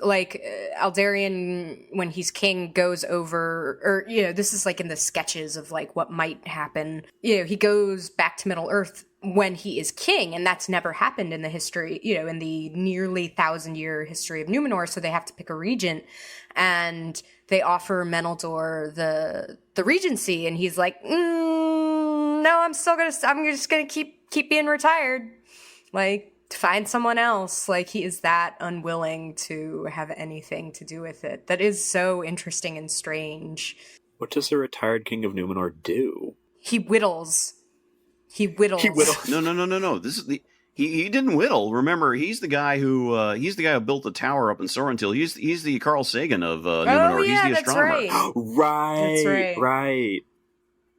when he's king, goes over, or this is like in the sketches of like what might happen. He goes back to Middle Earth when he is king, and that's never happened in the history, in the nearly 1,000-year history of Númenor. So they have to pick a regent, and they offer Meneldur the regency, and he's like, no, I'm just gonna keep being retired, like. Find someone else. Like, he is that unwilling to have anything to do with it. That is so interesting and strange. What does the retired King of Númenor do? He whittles. No. This is he didn't whittle. Remember, he's the guy who built the tower up in Sorrentil. He's the Carl Sagan of Númenor. Oh, yeah, he's the astronomer. That's Right.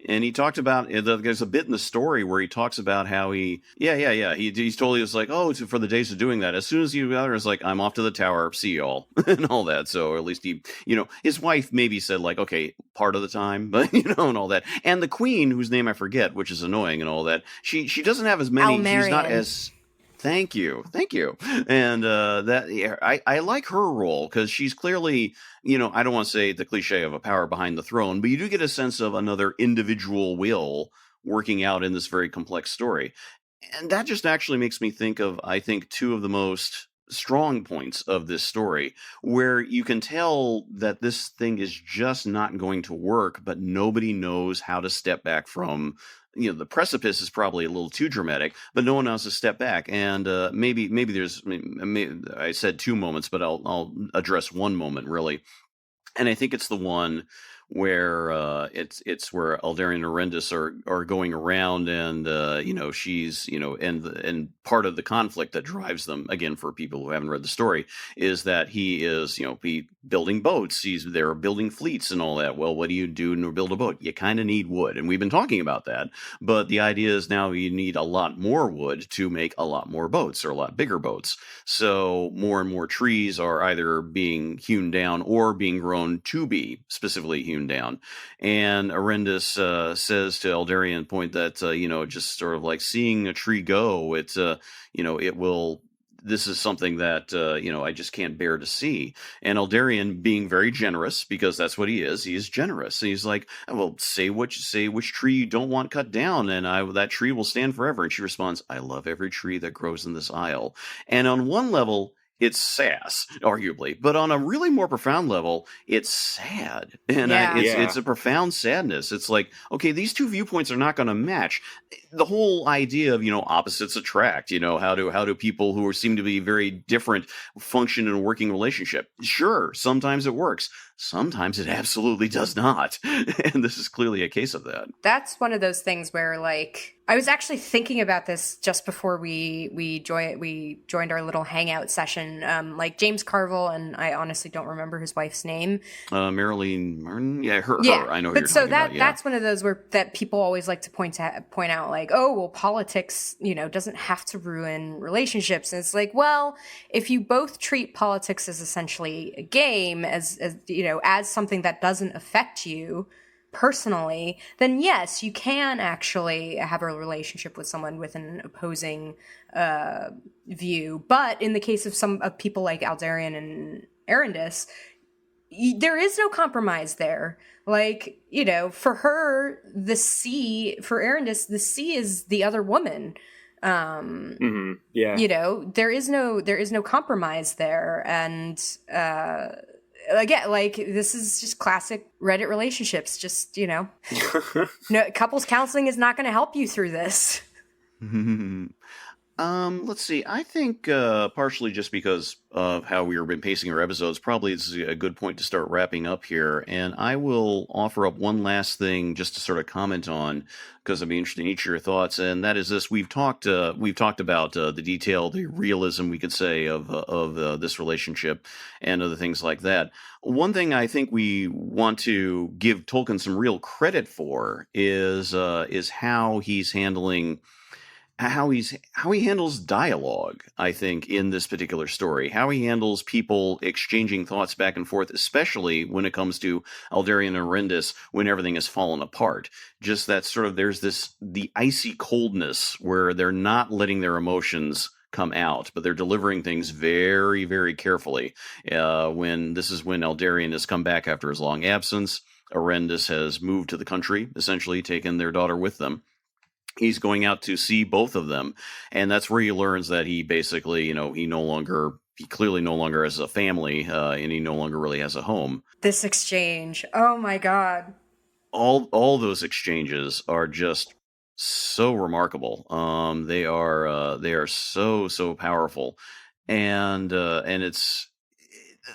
And he talked about, there's a bit in the story where he talks about how he's totally just like, for the days of doing that. As soon as he got there, it's like, I'm off to the tower, see y'all, and all that. So at least he, his wife maybe said like, okay, part of the time, but, and all that. And the queen, whose name I forget, which is annoying and all that, she doesn't have as many, Almarian. She's not as... Thank you. And I like her role because she's clearly, I don't want to say the cliche of a power behind the throne, but you do get a sense of another individual will working out in this very complex story. And that just actually makes me think of, I think, two of the most strong points of this story, where you can tell that this thing is just not going to work, but nobody knows how to step back from. The precipice is probably a little too dramatic, but no one knows to step back. And maybe there's, I said two moments, but I'll address one moment really. And I think it's the one where it's where Aldarion and Erendis are going around, and she's and part of the conflict that drives them, again for people who haven't read the story, is that he is building boats. They're building fleets and all that. Well, what do you do to build a boat? You kind of need wood, and we've been talking about that. But the idea is now you need a lot more wood to make a lot more boats, or a lot bigger boats. So more and more trees are either being hewn down or being grown to be specifically hewn down. And Erendis says to Aldarion point that just sort of like seeing a tree go, it's it will. This is something that I just can't bear to see. And Aldarion, being very generous, because that's what he is generous. And he's like, well, say which tree you don't want cut down, and that tree will stand forever. And she responds, I love every tree that grows in this isle. And on one level, it's sass, arguably, but on a really more profound level, it's sad, and it's a profound sadness. It's like, okay, these two viewpoints are not going to match. The whole idea of opposites attract. How do people who seem to be very different function in a working relationship? Sure, sometimes it works. Sometimes it absolutely does not, and this is clearly a case of that. That's one of those things where, like, I was actually thinking about this just before we joined our little hangout session. Like James Carville, and I honestly don't remember his wife's name. Marilyn Martin, her. I know. But so that's one of those that people always like to point out, like, oh, well, politics, doesn't have to ruin relationships. And it's like, well, if you both treat politics as essentially a game, as something that doesn't affect you personally, then yes, you can actually have a relationship with someone with an opposing view. But in the case of people like Aldarion and Erendis, there is no compromise there. Like, for her, for Erendis, the sea is the other woman. There is no compromise there. And again, like, this is just classic Reddit relationships. Just, no, couples counseling is not going to help you through this. Let's see. I think partially just because of how we've been pacing our episodes, probably it's a good point to start wrapping up here. And I will offer up one last thing just to sort of comment on, because I'd be interested in each of your thoughts. And that is this: we've talked about the detail, the realism, we could say, of this relationship and other things like that. One thing I think we want to give Tolkien some real credit for is how he's handling. How he handles dialogue, I think, in this particular story. How he handles people exchanging thoughts back and forth, especially when it comes to Aldarion and Erendis, when everything has fallen apart. Just that sort of, there's the icy coldness where they're not letting their emotions come out, but they're delivering things very, very carefully. When Aldarion has come back after his long absence, Erendis has moved to the country, essentially taken their daughter with them. He's going out to see both of them, and that's where he learns that he basically, he clearly no longer has a family, and he no longer really has a home. This exchange, oh my god! All those exchanges are just so remarkable. They are so powerful, and it's.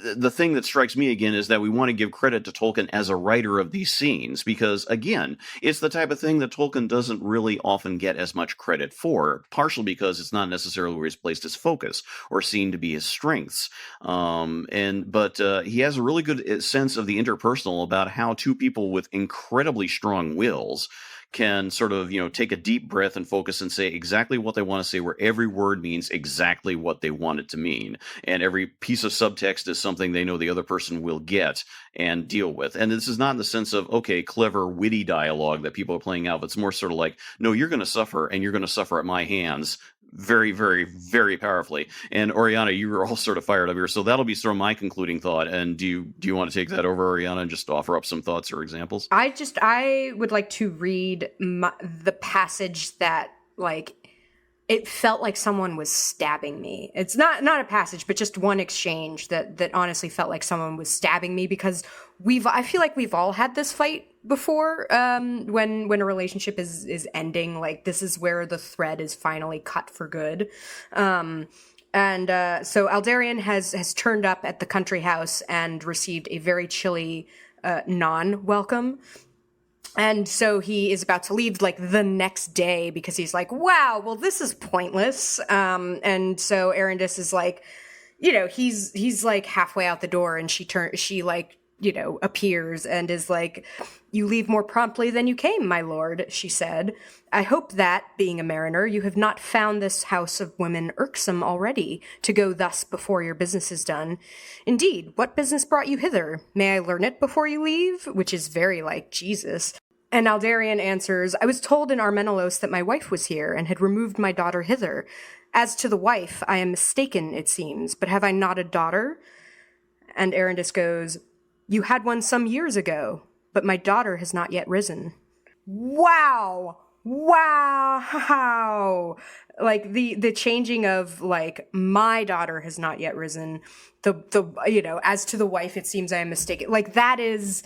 The thing that strikes me again is that we want to give credit to Tolkien as a writer of these scenes, because again, it's the type of thing that Tolkien doesn't really often get as much credit for, partially because it's not necessarily where he's placed his focus or seen to be his strengths. But he has a really good sense of the interpersonal, about how two people with incredibly strong wills can sort of, take a deep breath and focus and say exactly what they want to say, where every word means exactly what they want it to mean. And every piece of subtext is something they know the other person will get and deal with. And this is not in the sense of, okay, clever, witty dialogue that people are playing out. But it's more sort of like, no, you're going to suffer, and you're going to suffer at my hands. Very, very, very powerfully. And Oriana, you were all sort of fired up here, so that'll be sort of my concluding thought. And do you want to take that over, Oriana, and just offer up some thoughts or examples? I would like to read the passage that, like, it felt like someone was stabbing me. It's not a passage, but just one exchange that honestly felt like someone was stabbing me, because I feel like we've all had this fight before, when a relationship is ending. Like, this is where the thread is finally cut for good. So Aldarion has turned up at the country house and received a very chilly non-welcome. And so he is about to leave, like, the next day, because he's like, wow, well, this is pointless. And so Erendis is like, he's like halfway out the door, and she appears and is like, you leave more promptly than you came, my lord, she said. I hope that, being a mariner, you have not found this house of women irksome already, to go thus before your business is done. Indeed, what business brought you hither? May I learn it before you leave? Which is very like Jesus. And Aldarion answers, I was told in Armenelos that my wife was here, and had removed my daughter hither. As to the wife, I am mistaken, it seems, but have I not a daughter? And Erendis goes, you had one some years ago, but my daughter has not yet risen. Wow! wow, like the changing of like my daughter has not yet risen, the as to the wife it seems I am mistaken, like that is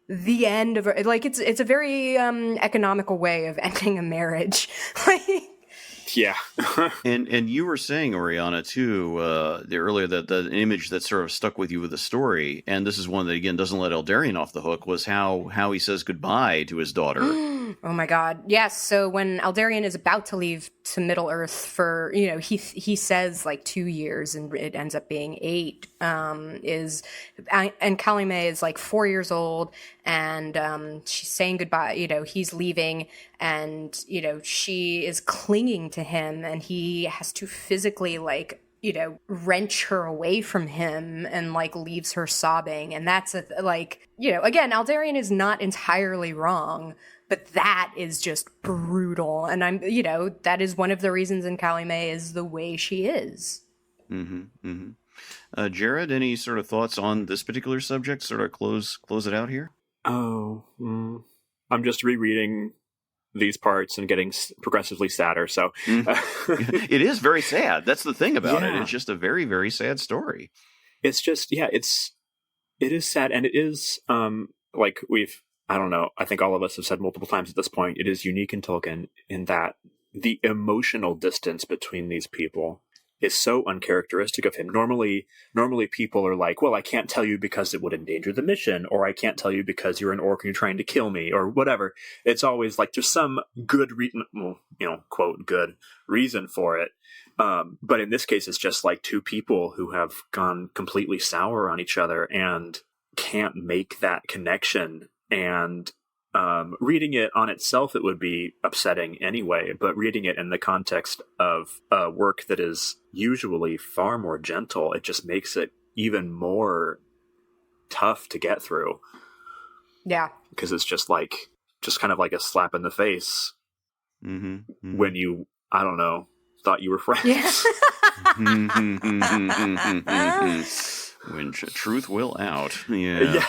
the end of like it's a very economical way of ending a marriage. Like, Yeah. And you were saying, Oriana, too, earlier that the image that sort of stuck with you with the story, and this is one that again doesn't let Aldarion off the hook, was how he says goodbye to his daughter. oh my god, yes. So when Aldarion is about to leave to Middle Earth for he says like 2 years and it ends up being 8, and Calumet is like 4 years old, and she's saying goodbye, he's leaving, and she is clinging to him, and he has to physically like wrench her away from him and like leaves her sobbing. And that's again, Aldarion is not entirely wrong, but that is just brutal. And that is one of the reasons in Calumet is the way she is. Mm-hmm. Mm-hmm. Jared, any sort of thoughts on this particular subject? Sort of close it out here? Oh, I'm just rereading these parts and getting progressively sadder. So it is very sad. That's the thing about it. Yeah. It's just a very, very sad story. It's just, it is sad. And it is, like I don't know, I think all of us have said multiple times at this point, it is unique in Tolkien in that the emotional distance between these people is so uncharacteristic of him. Normally people are like, well, I can't tell you because it would endanger the mission, or I can't tell you because you're an orc and you're trying to kill me, or whatever. It's always like there's some good reason, quote, good reason for it. But in this case, it's just like two people who have gone completely sour on each other and can't make that connection. And reading it on itself, it would be upsetting anyway, but reading it in the context of a work that is usually far more gentle, it just makes it even more tough to get through. Yeah. Because it's just kind of like a slap in the face when you, I don't know, thought you were friends. Yeah. When truth will out. Yeah.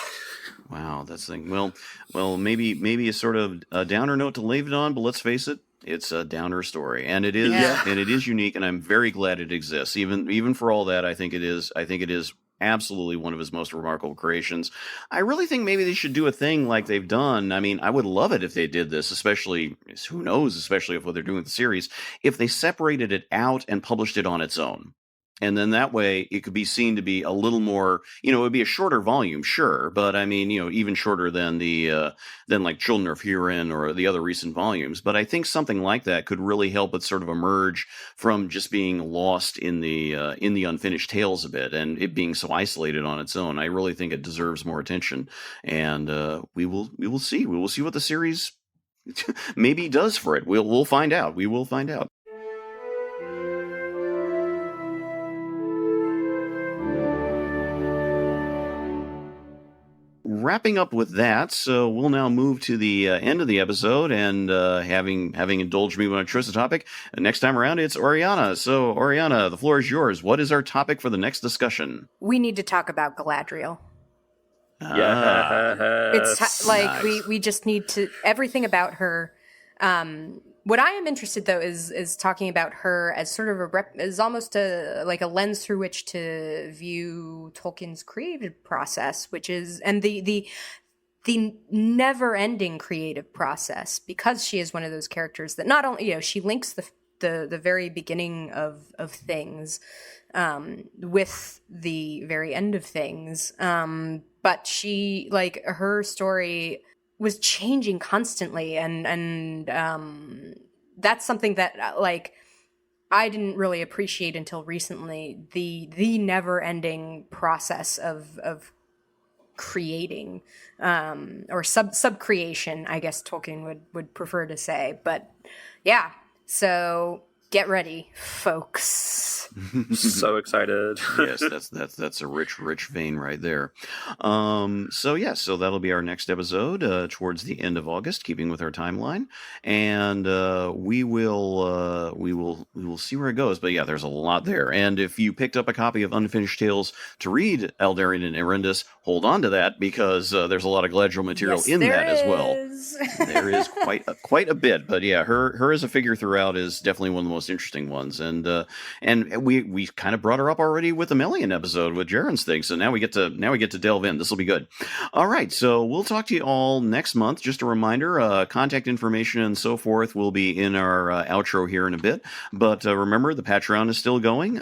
Wow, that's the thing. Well, maybe a sort of a downer note to leave it on, but let's face it, it's a downer story, and it is, and it is unique, and I'm very glad it exists. Even for all that, I think it is absolutely one of his most remarkable creations. I really think maybe they should do a thing like they've done. I mean, I would love it if they did this, especially if what they're doing with the series, if they separated it out and published it on its own. And then that way it could be seen to be a little more, it would be a shorter volume, sure, but I mean, even shorter than than like Children of Hurin or the other recent volumes. But I think something like that could really help it sort of emerge from just being lost in the unfinished tales a bit, and it being so isolated on its own. I really think it deserves more attention, and we will see what the series maybe does for it. We'll find out. We will find out. Wrapping up with that, so we'll now move to the end of the episode, and having indulged me when I chose the topic, next time around it's Oriana. So Oriana, the floor is yours. What is our topic for the next discussion? We need to talk about Galadriel. It's like we just need to, everything about her. What I am interested though is talking about her as sort of is almost like a lens through which to view Tolkien's creative process, which is, and the never-ending creative process, because she is one of those characters that not only she links the very beginning of things with the very end of things, but she, like, her story was changing constantly, and that's something that like I didn't really appreciate until recently, the never-ending process of creating, or sub creation, I guess Tolkien would prefer to say. But yeah, so Get ready, folks. So excited. Yes, that's a rich vein right there. So that'll be our next episode towards the end of August, keeping with our timeline, and we will see where it goes. But yeah, there's a lot there. And if you picked up a copy of Unfinished Tales to read Aldarion and Erendis, hold on to that, because there's a lot of Galadriel material in that as well. There is quite a bit. But yeah, her as a figure throughout is definitely one of the most interesting ones, and we kind of brought her up already with the Melian episode with Jaren's thing, so now we get to delve in. This will be good. All right, so we'll talk to you all next month. Just a reminder, contact information and so forth will be in our outro here in a bit. But remember, the Patreon is still going.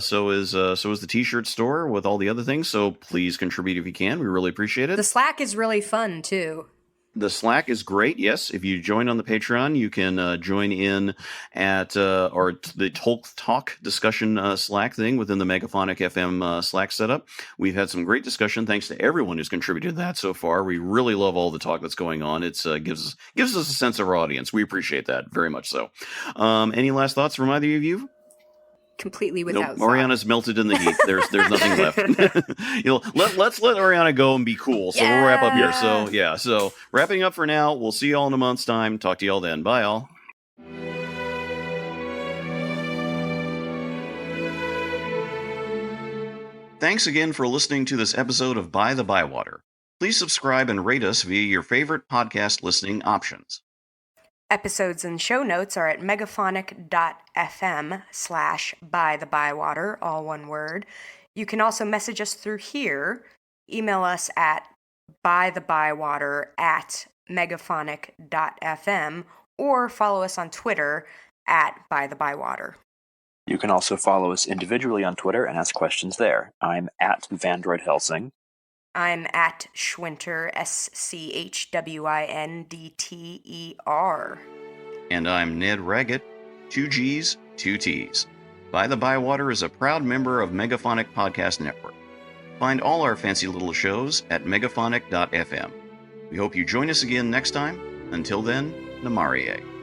So is the T-shirt store with all the other things. So please contribute if you can. We really appreciate it. The Slack is really fun too. The Slack is great. Yes, if you join on the Patreon, you can join in at the Talk discussion Slack thing within the Megaphonic FM Slack setup. We've had some great discussion. Thanks to everyone who's contributed to that so far. We really love all the talk that's going on. It gives us a sense of our audience. We appreciate that very much so. Any last thoughts from either of you? Completely without Nope, Oriana's melted in the heat. There's nothing left. Let's let Oriana go and be cool. So we'll wrap up here. So wrapping up for now. We'll see you all in a month's time. Talk to you all then. Bye, all. Thanks again for listening to this episode of By-The-Bywater. Please subscribe and rate us via your favorite podcast listening options. Episodes and show notes are at megaphonic.fm/bythebywater, all one word. You can also message us through here. Email us at bythebywater@megaphonic.fm, or follow us on Twitter at By-The-Bywater. You can also follow us individually on Twitter and ask questions there. I'm at Vandroid Helsing. I'm at Schwinter, SCHWINDTER. And I'm Ned Raggett, 2 G's, 2 T's. By-The-Bywater is a proud member of Megaphonic Podcast Network. Find all our fancy little shows at megaphonic.fm. We hope you join us again next time. Until then, Namarie.